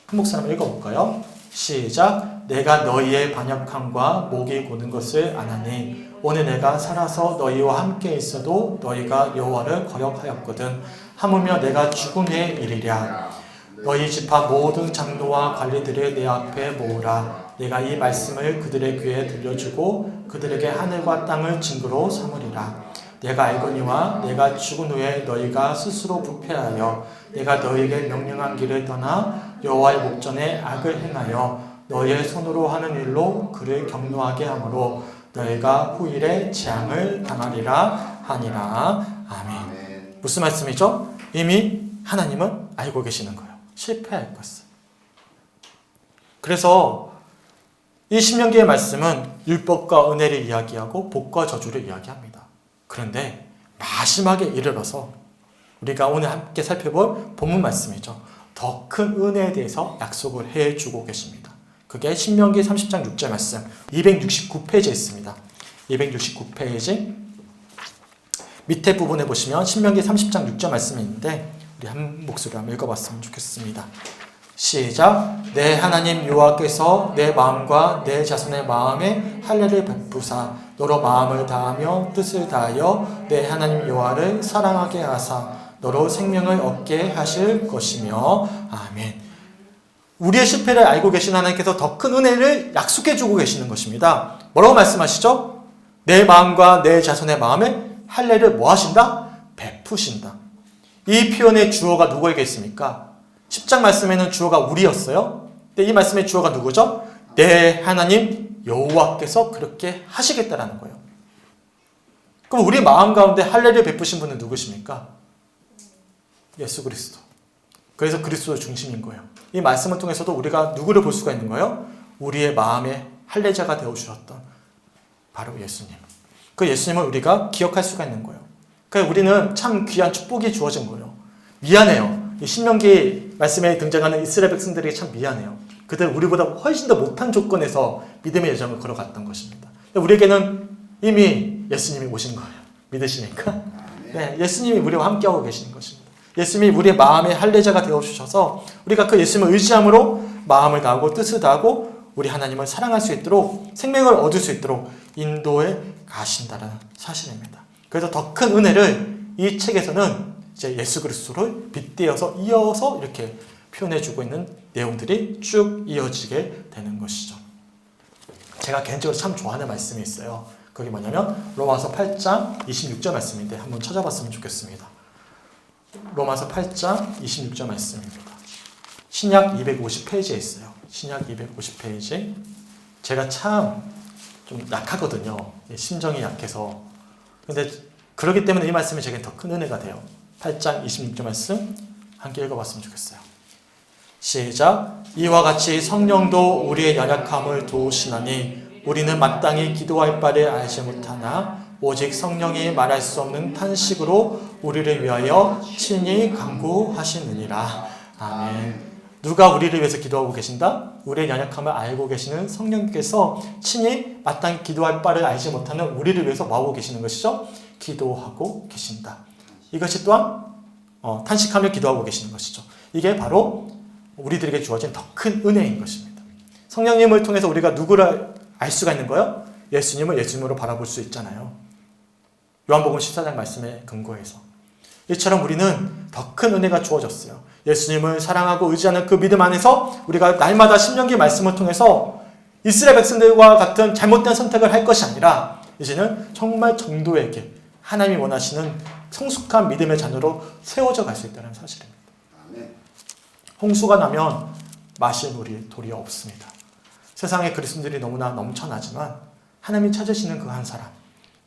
한 목소리 한번 읽어볼까요? 시작. 내가 너희의 반역함과 목이 고는 것을 아나니 오늘 내가 살아서 너희와 함께 있어도 너희가 여호와를 거역하였거든. 하물며 내가 죽음에 이르랴. 너희 지파 모든 장로와 관리들을 내 앞에 모으라. 내가 이 말씀을 그들의 귀에 들려주고 그들에게 하늘과 땅을 증거로 삼으리라. 내가 알거니와 내가 죽은 후에 너희가 스스로 부패하여 내가 너희에게 명령한 길을 떠나 여호와의 목전에 악을 행하여 너희의 손으로 하는 일로 그를 경노하게 하므로 너희가 후일에 재앙을 당하리라 하니라. 아멘. 무슨 말씀이죠? 이미 하나님은 알고 계시는 거예요. 실패할 것을. 그래서 이 신명기의 말씀은 율법과 은혜를 이야기하고 복과 저주를 이야기합니다. 그런데 마지막에 이르러서 우리가 오늘 함께 살펴볼 본문 말씀이죠. 더 큰 은혜에 대해서 약속을 해주고 계십니다. 그게 신명기 30장 6절 말씀 269페이지에 있습니다. 269페이지 밑에 부분에 보시면 신명기 30장 6절 말씀이 있는데 우리 한 목소리로 한번 읽어봤으면 좋겠습니다. 시작. 내 하나님 여호와께서 내 마음과 내 자손의 마음에 할례를 베푸사 너로 마음을 다하며 뜻을 다하여 내 하나님 여호와를 사랑하게 하사 너로 생명을 얻게 하실 것이며. 아멘. 우리의 실패를 알고 계신 하나님께서 더 큰 은혜를 약속해 주고 계시는 것입니다. 뭐라고 말씀하시죠? 내 마음과 내 자손의 마음에 할례를 뭐 하신다? 베푸신다. 이 표현의 주어가 누구에게 있습니까? 10장 말씀에는 주어가 우리였어요. 근데 이 말씀의 주어가 누구죠? 내 하나님 여호와께서 그렇게 하시겠다라는 거예요. 그럼 우리 마음 가운데 할례를 베푸신 분은 누구십니까? 예수 그리스도. 그래서 그리스도 중심인 거예요. 이 말씀을 통해서도 우리가 누구를 볼 수가 있는 거예요? 우리의 마음의 할례자가 되어주셨던 바로 예수님. 그 예수님을 우리가 기억할 수가 있는 거예요. 그러니까 우리는 참 귀한 축복이 주어진 거예요. 미안해요. 이 신명기 말씀에 등장하는 이스라엘 백성들에게 참 미안해요. 그들 우리보다 훨씬 더 못한 조건에서 믿음의 여정을 걸어갔던 것입니다. 우리에게는 이미 예수님이 오신 거예요. 믿으십니까? 네, 예수님이 우리와 함께하고 계시는 것입니다. 예수님이 우리의 마음의 할례자가 되어주셔서 우리가 그 예수님을 의지함으로 마음을 다하고 뜻을 다하고 우리 하나님을 사랑할 수 있도록 생명을 얻을 수 있도록 인도해 가신다는 사실입니다. 그래서 더 큰 은혜를 이 책에서는 이제 예수 그리스도를 빗대어서 이어서 이렇게 표현해주고 있는 내용들이 쭉 이어지게 되는 것이죠. 제가 개인적으로 참 좋아하는 말씀이 있어요. 그게 뭐냐면 로마서 8장 26절 말씀인데 한번 찾아봤으면 좋겠습니다. 로마서 8장 26절 말씀입니다. 신약 250페이지에 있어요. 신약 250페이지. 제가 참 좀 약하거든요. 심정이 약해서. 근데 그렇기 때문에 이 말씀이 제게 더 큰 은혜가 돼요. 8장 26절 말씀 함께 읽어봤으면 좋겠어요. 시작. 이와 같이 성령도 우리의 연약함을 도우시나니 우리는 마땅히 기도할 바를 알지 못하나 오직 성령이 말할 수 없는 탄식으로 우리를 위하여 친히 간구하시느니라. 아멘. 누가 우리를 위해서 기도하고 계신다? 우리의 연약함을 알고 계시는 성령께서 친히 마땅히 기도할 바를 알지 못하는 우리를 위해서 뭐하고 계시는 것이죠? 기도하고 계신다. 이것이 또한 탄식하며 기도하고 계시는 것이죠. 이게 바로 우리들에게 주어진 더 큰 은혜인 것입니다. 성령님을 통해서 우리가 누구를 알 수가 있는 거예요? 예수님을 예수님으로 바라볼 수 있잖아요. 요한복음 14장 말씀에 근거해서. 이처럼 우리는 더 큰 은혜가 주어졌어요. 예수님을 사랑하고 의지하는 그 믿음 안에서 우리가 날마다 신명기 말씀을 통해서 이스라엘 백성들과 같은 잘못된 선택을 할 것이 아니라 이제는 정말 정도에게 하나님이 원하시는 성숙한 믿음의 자녀로 세워져 갈 수 있다는 사실입니다. 홍수가 나면 마실 물이 도리어 없습니다. 세상에 그리스도인들이 너무나 넘쳐나지만 하나님이 찾으시는 그 한 사람,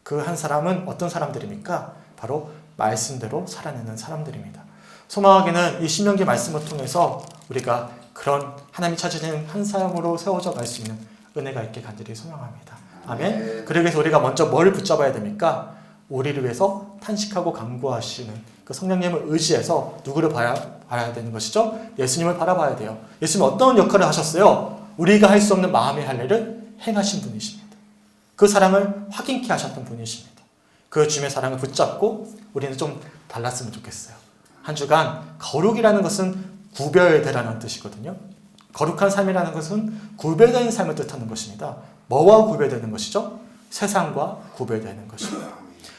그 한 사람은 어떤 사람들입니까? 바로 말씀대로 살아내는 사람들입니다. 소망하기는 이 신명기 말씀을 통해서 우리가 그런 하나님이 찾으시는 한 사람으로 세워져 갈 수 있는 은혜가 있게 간절히 소망합니다. 아멘. 그러기 위해서 우리가 먼저 뭘 붙잡아야 됩니까? 우리를 위해서 탄식하고 간구하시는 그 성령님을 의지해서 누구를 바라야 되는 것이죠? 예수님을 바라봐야 돼요. 예수님은 어떤 역할을 하셨어요? 우리가 할 수 없는 마음의 할례를 행하신 분이십니다. 그 사랑을 확인케 하셨던 분이십니다. 그 주님의 사랑을 붙잡고 우리는 좀 달랐으면 좋겠어요. 한 주간 거룩이라는 것은 구별되라는 뜻이거든요. 거룩한 삶이라는 것은 구별된 삶을 뜻하는 것입니다. 뭐와 구별되는 것이죠? 세상과 구별되는 것입니다.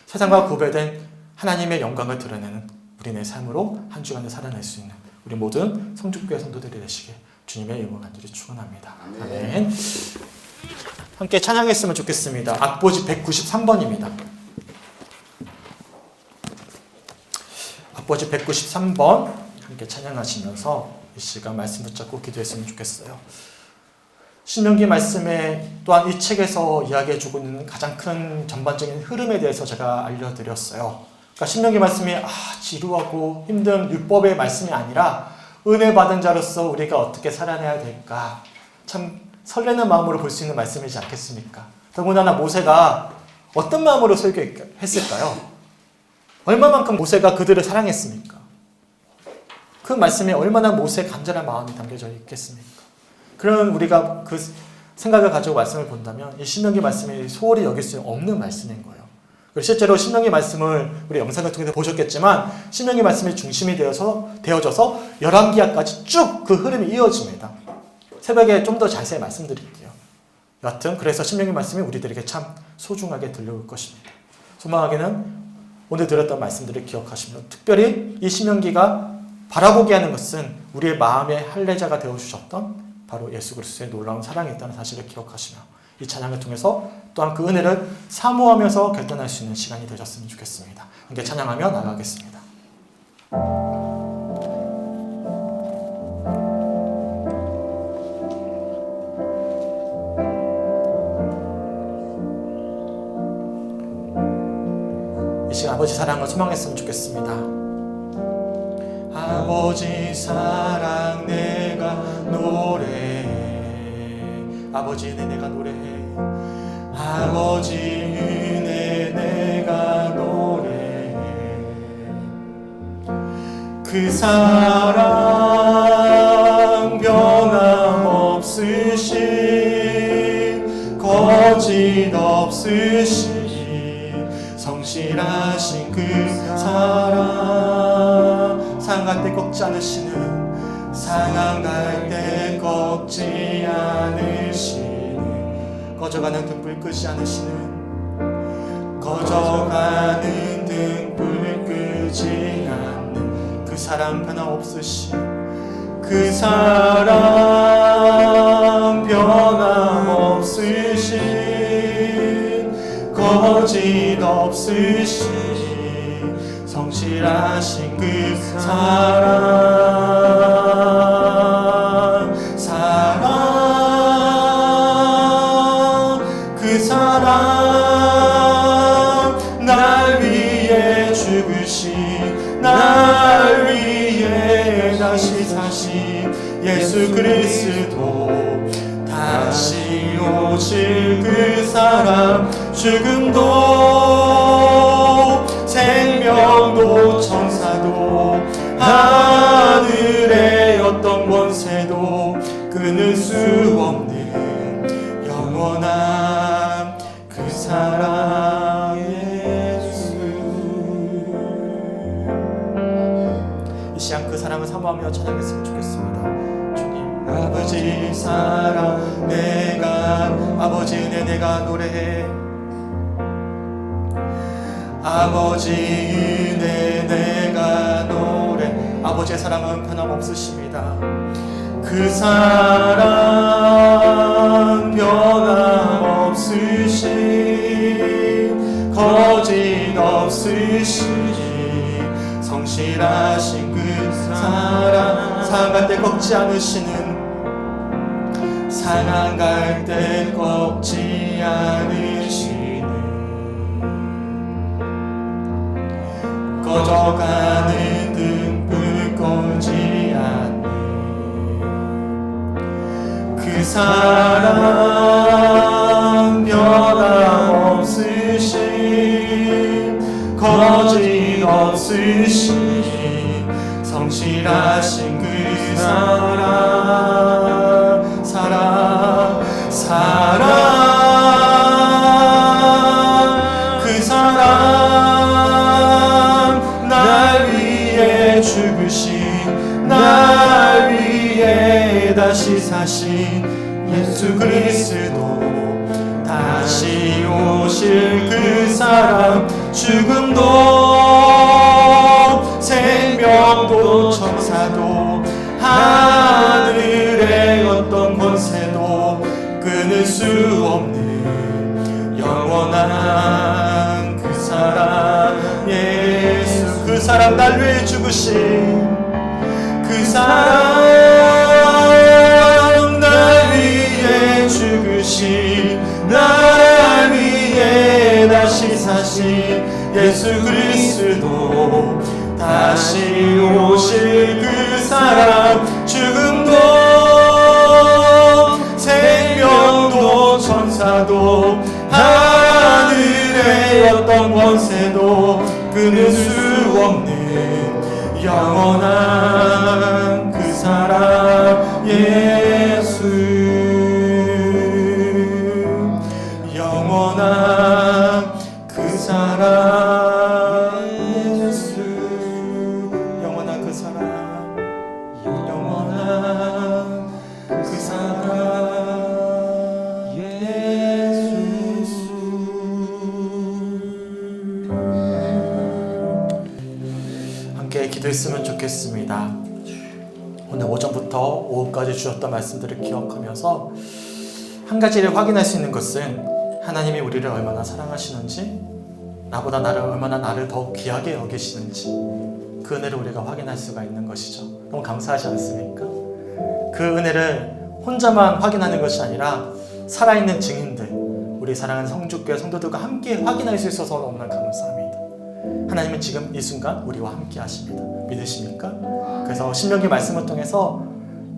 세상과 구별된 하나님의 영광을 드러내는 우리의 삶으로 한 주간을 살아낼 수 있는 우리 모든 성죽교회 성도들이 되시길 주님의 이름으로 간절히 축원합니다. 아멘. 함께 찬양했으면 좋겠습니다. 악보지 193번입니다. 악보지 193번 함께 찬양하시면서 이 시간 말씀 붙잡고 기도했으면 좋겠어요. 신명기 말씀에 또한 이 책에서 이야기해주고 있는 가장 큰 전반적인 흐름에 대해서 제가 알려드렸어요. 그러니까 신명기 말씀이 지루하고 힘든 율법의 말씀이 아니라 은혜 받은 자로서 우리가 어떻게 살아내야 될까 참 설레는 마음으로 볼 수 있는 말씀이지 않겠습니까? 더군다나 모세가 어떤 마음으로 설교했을까요? 얼마만큼 모세가 그들을 사랑했습니까? 그 말씀에 얼마나 모세의 간절한 마음이 담겨져 있겠습니까? 그럼 우리가 그 생각을 가지고 말씀을 본다면 이 신명기 말씀이 소홀히 여길 수 없는 말씀인 거예요. 그리고 실제로 신명기 말씀을 우리 영상을 통해서 보셨겠지만 신명기 말씀이 중심이 되어져서 열왕기하까지 쭉 그 흐름이 이어집니다. 새벽에 좀 더 자세히 말씀드릴게요. 여하튼 그래서 신명기 말씀이 우리들에게 참 소중하게 들려올 것입니다. 소망하게는 오늘 들었던 말씀들을 기억하시며 특별히 이 신명기가 바라보게 하는 것은 우리의 마음의 할례자가 되어주셨던 바로 예수 그리스도의 놀라운 사랑이 있다는 사실을 기억하시며 이 찬양을 통해서 또한 그 은혜를 사모하면서 결단할 수 있는 시간이 되셨으면 좋겠습니다. 함께 찬양하며 나가겠습니다. 아버지 사랑을 소망했으면 좋겠습니다. 아버지 사랑 내가 노래해. 아버지 은혜 내가 노래해. 아버지 은혜 내가 노래해. 그 사랑 변함없으신 거짓 없으신 성실하신 그 사랑 상할 때 꺾지 않으시는 상한 때 꺾지 않으시는 꺼져가는 등불 끄지 않으시는 꺼져가는 등불 끄지 않는 그 사랑 변함없으신 그 사랑 변함없으신 거짓 없으신 성실하신 그 사랑 그 사랑 날 위해 죽으신 날 위해 다시 사신 예수 그리스도 다시 오실 그 사랑 죽음도 생명도 천사도 하늘의 어떤 권세도 끊을 수 없는 영원한 그 사랑 예수. 이 시간 그 사랑을 사모하며 찬양했으면 좋겠습니다. 주님 아버지 사랑 내가 아버지 은혜 내가 노래해. 아버지 은혜 내가 노래. 아버지의 사랑은 변함없으십니다. 그 사랑 변함없으신 거짓 없으신 성실하신 그 사랑 상할 때 꺾지 않으시는 상할 때 꺾지 않으시는 꺼져가는 등불 꺼지 않는 그 사랑 변함없으신 거짓 없으신 성실하신 그 사랑 그 사랑 날 위해 죽으신 날 위해 다시 사신 예수 그리스도 다시 오실 그 사랑 죽음도 생명도 천사도 하늘의 어떤 권세도 끊을 수 없는 영원한 그 사랑 예수. 그 사랑 날 위해 죽으신 그 사랑 날 위해 죽으신 날 위해 다시 사신 예수 그리스도 다시 오실 그 사랑 죽음도 생명도 천사도 하늘의 어떤 권세도 끊을 수 없는 영원한 그 사랑 예수. 영원한 그 사랑 예수. 영원한 그 사랑 영원한 그 사랑 예수. 함께 기도했으면 좋겠습니다. 오늘 오전부터 오후까지 주셨던 말씀들을 기억하면서 한 가지를 확인할 수 있는 것은 하나님이 우리를 얼마나 사랑하시는지, 나보다 얼마나 나를 더욱 귀하게 여기시는지 그 은혜를 우리가 확인할 수가 있는 것이죠. 너무 감사하지 않습니까? 그 은혜를 혼자만 확인하는 것이 아니라 살아있는 증인들, 우리 사랑하는 성주교회 성도들과 함께 확인할 수 있어서 너무나 감사합니다. 하나님은 지금 이 순간 우리와 함께 하십니다. 믿으십니까? 그래서 신명기 말씀을 통해서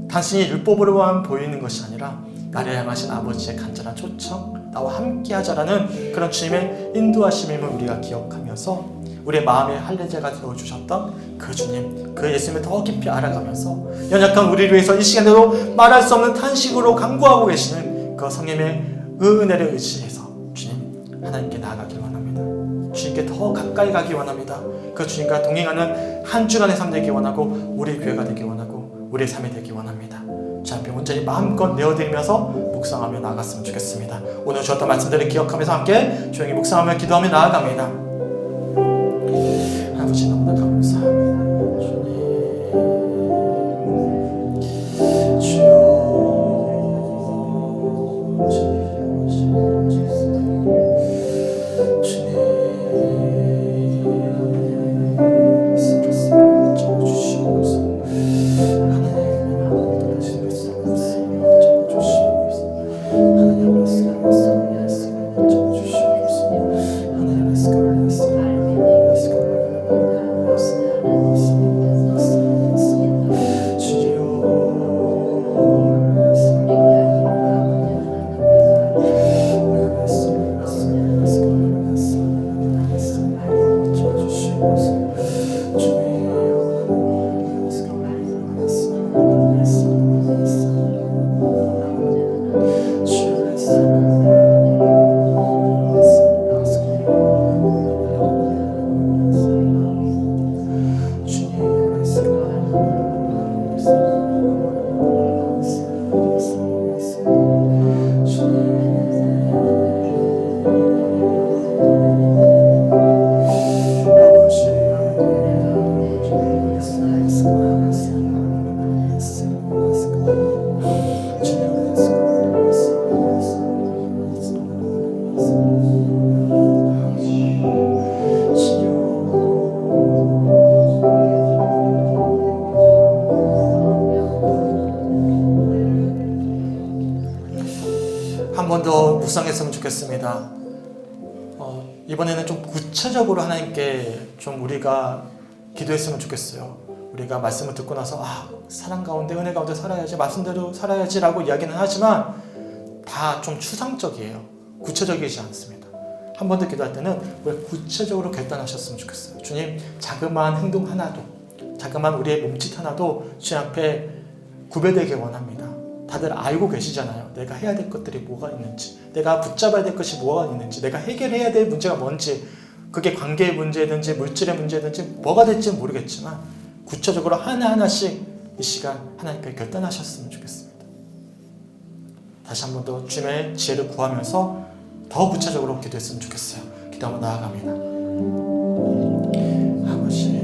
단순히 율법으로만 보이는 것이 아니라 나를 향하신 아버지의 간절한 초청, 나와 함께 하자라는 그런 주님의 인도하심임을 우리가 기억하면서 우리의 마음의 할례제가 되어주셨던 그 주님, 그 예수님을 더 깊이 알아가면서 연약한 우리를 위해서 이 시간에도 말할 수 없는 탄식으로 간구하고 계시는 그 성령의 은혜를 의지해서 주님, 하나님께 나아가길 원합니다. 주님께 더 가까이 가기 원합니다. 그 주님과 동행하는 한 주간의 삶 되기 원하고 우리 교회가 되기 원하고 우리의 삶이 되기 원합니다. 주 앞에 온전히 마음껏 내어드리면서 묵상하며 나아갔으면 좋겠습니다. 오늘 주었던 말씀들을 기억하면서 함께 조용히 묵상하며 기도하며 나아갑니다. 아버지 너무나 감사합니다. 한 번 더 묵상했으면 좋겠습니다. 이번에는 좀 구체적으로 하나님께 좀 우리가 기도했으면 좋겠어요. 우리가 말씀을 듣고 나서 사랑 가운데 은혜 가운데 살아야지, 말씀대로 살아야지라고 이야기는 하지만 다 좀 추상적이에요. 구체적이지 않습니다. 한 번 더 기도할 때는 왜 구체적으로 결단하셨으면 좋겠어요. 주님, 자그마한 행동 하나도, 자그마한 우리의 몸짓 하나도 주님 앞에 구별되길 원합니다. 다들 알고 계시잖아요. 내가 해야 될 것들이 뭐가 있는지, 내가 붙잡아야 될 것이 뭐가 있는지, 내가 해결해야 될 문제가 뭔지, 그게 관계의 문제든지 물질의 문제든지 뭐가 될지 모르겠지만 구체적으로 하나하나씩 이 시간 하나님께 결단하셨으면 좋겠습니다. 다시 한 번 더 주님의 지혜를 구하면서 더 구체적으로 기도했으면 좋겠어요. 기도하며 나아갑니다. 아버지,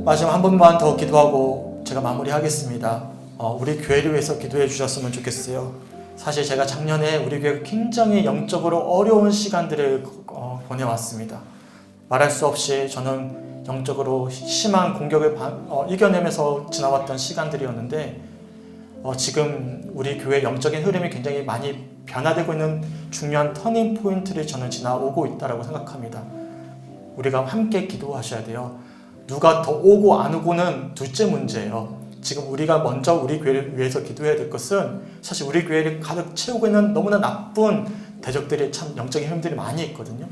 마지막 한 번만 더 기도하고 제가 마무리하겠습니다. 우리 교회를 위해서 기도해 주셨으면 좋겠어요. 사실 제가 작년에 우리 교회가 굉장히 영적으로 어려운 시간들을 보내왔습니다. 말할 수 없이 저는 영적으로 심한 공격을 이겨내면서 지나왔던 시간들이었는데 지금 우리 교회 영적인 흐름이 굉장히 많이 변화되고 있는 중요한 터닝 포인트를 저는 지나오고 있다고 생각합니다. 우리가 함께 기도하셔야 돼요. 누가 더 오고 안 오고는 둘째 문제예요. 지금 우리가 먼저 우리 교회를 위해서 기도해야 될 것은 사실 우리 교회를 가득 채우고 있는 너무나 나쁜 대적들이 참 영적인 힘들이 많이 있거든요.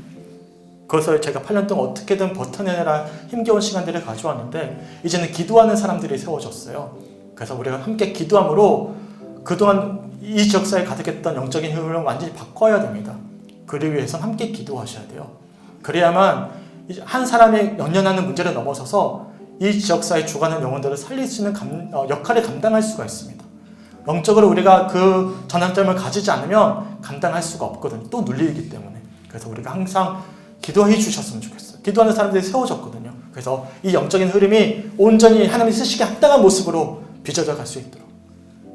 그래서 제가 8년 동안 어떻게든 버텨내라 힘겨운 시간들을 가져왔는데 이제는 기도하는 사람들이 세워졌어요. 그래서 우리가 함께 기도함으로 그동안 이 지역사회에 가득했던 영적인 흐름을 완전히 바꿔야 됩니다. 그를 위해서 함께 기도하셔야 돼요. 그래야만 한 사람의 연연하는 문제를 넘어서서 이 지역사회 주관하는 영혼들을 살릴 수 있는 역할을 감당할 수가 있습니다. 영적으로 우리가 그 전환점을 가지지 않으면 감당할 수가 없거든요. 또 눌리기 때문에. 그래서 우리가 항상 기도해 주셨으면 좋겠어요. 기도하는 사람들이 세워졌거든요. 그래서 이 영적인 흐름이 온전히 하나님이 쓰시기에 합당한 모습으로 빚어져 갈 수 있도록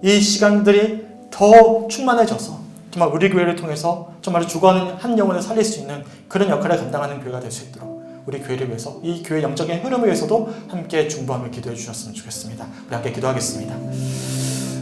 이 시간들이 더 충만해져서 정말 우리 교회를 통해서 정말 죽어가는 한 영혼을 살릴 수 있는 그런 역할을 감당하는 교회가 될 수 있도록 우리 교회를 위해서 이 교회 영적인 흐름을 위해서도 함께 중보하며 기도해 주셨으면 좋겠습니다. 우리 함께 기도하겠습니다.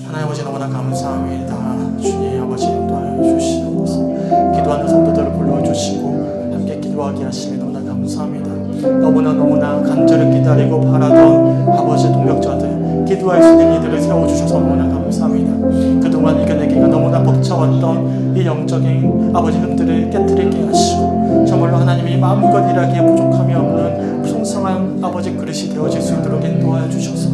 하나님 아버지 너무나 감사합니다. 주님 아버지 인도하여 주시옵소서. 기도하는 성도들을 불러주시고 함께 기도하게 하시니 너무나 감사합니다. 너무나 간절히 기다리고 바라던 아버지 동역자들 기도할 수 있는 이들을 세워주셔서 너무나 감사합니다. 그동안 이겨내기가 너무나 벅차왔던 이 영적인 아버지 힘들을 깨트리게 하시고 정말로 하나님이 마음껏 일하기에 부족함이 없는 풍성한 아버지 그릇이 되어질 수 있도록 인도하여 주셔서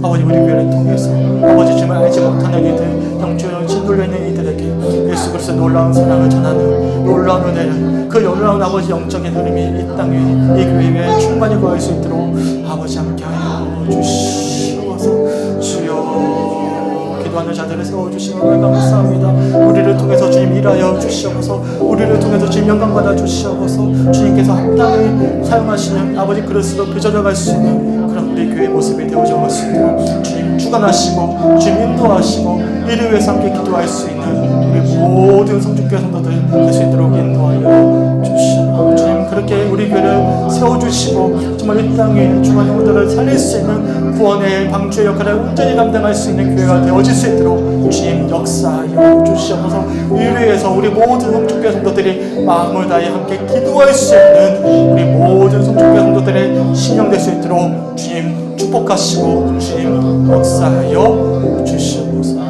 아버지 우리 교회를 통해서 아버지 주님을 알지 못하는 이들 영적으로 짓눌려 있는 이들에게 예수 그리스도의 놀라운 사랑을 전하는 놀라운 은혜를 그 놀라운 아버지 영적인 흐름이 이 땅 위에 이 교회 위에 충만히 거할 수 있도록 아버지 함께하여 주시옵소서. 주여 기도하는 자들을 세워주시면 감사합니다. 우리를 통해서 주님 일하여 주시옵소서. 우리를 통해서 주님 영광받아 주시옵소서. 주님께서 합당히 사용하시는 아버지 그릇으로 빚어져갈 수 있는 그런 우리 교회의 모습이 되어져 갈 수 있도록 주님 주관하시고 주님 인도하시고 이를 위해서 함께 기도할 수 있는 우리 모든 성축교회 성도들 될 수 있도록 인도하여 주시옵소서. 주님 그렇게 우리 교회를 세워주시고 정말 이 땅에 중한 영혼들을 살릴 수 있는 구원의 방주의 역할을 온전히 감당할 수 있는 교회가 되어질 수 있도록 주님 역사하여 주시옵소서. 이를 위해서 우리 모든 성축교회 성도들이 마음을 다해 함께 기도할 수 있는 우리 모든 성축교회 성도들의 신령될 수 있도록 주님 축복하시고 주님 역사하여 주시옵소서.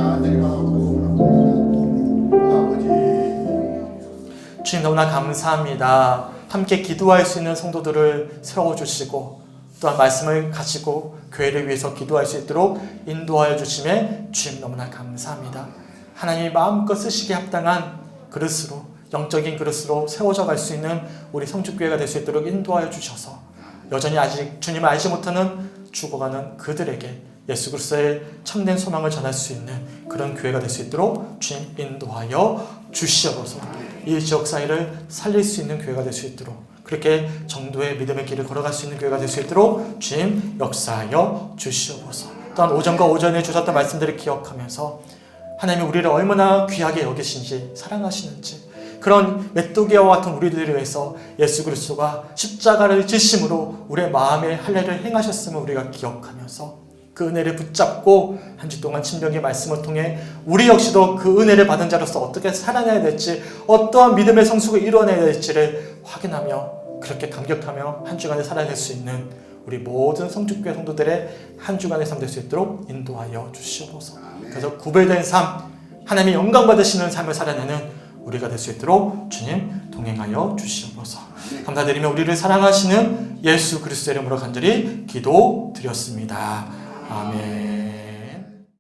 주님 너무나 감사합니다. 함께 기도할 수 있는 성도들을 세워주시고 또한 말씀을 가지고 교회를 위해서 기도할 수 있도록 인도하여 주심에 주님 너무나 감사합니다. 하나님이 마음껏 쓰시기에 합당한 그릇으로 영적인 그릇으로 세워져 갈 수 있는 우리 성축교회가 될 수 있도록 인도하여 주셔서 여전히 아직 주님을 알지 못하는 죽어가는 그들에게 예수 그리스도의 참된 소망을 전할 수 있는 그런 교회가 될 수 있도록 주님 인도하여 주시옵소서. 이 지역사회를 살릴 수 있는 교회가 될 수 있도록 그렇게 정도의 믿음의 길을 걸어갈 수 있는 교회가 될 수 있도록 주님 역사하여 주시옵소서. 또한 오전과 오전에 주셨던 말씀들을 기억하면서 하나님이 우리를 얼마나 귀하게 여기신지 사랑하시는지 그런 메뚜기와 같은 우리들을 위해서 예수 그리스도가 십자가를 지심으로 우리의 마음의 할례를 행하셨음을 우리가 기억하면서 그 은혜를 붙잡고 한 주 동안 친명의 말씀을 통해 우리 역시도 그 은혜를 받은 자로서 어떻게 살아내야 될지 어떠한 믿음의 성숙을 이루어내야 될지를 확인하며 그렇게 감격하며 한 주간을 살아낼 수 있는 우리 모든 성축교회 성도들의 한 주간의 삶 될 수 있도록 인도하여 주시옵소서. 그래서 구별된 삶, 하나님의 영광 받으시는 삶을 살아내는 우리가 될 수 있도록 주님 동행하여 주시옵소서. 감사드리며 우리를 사랑하시는 예수 그리스도의 이름으로 간절히 기도드렸습니다. 아멘.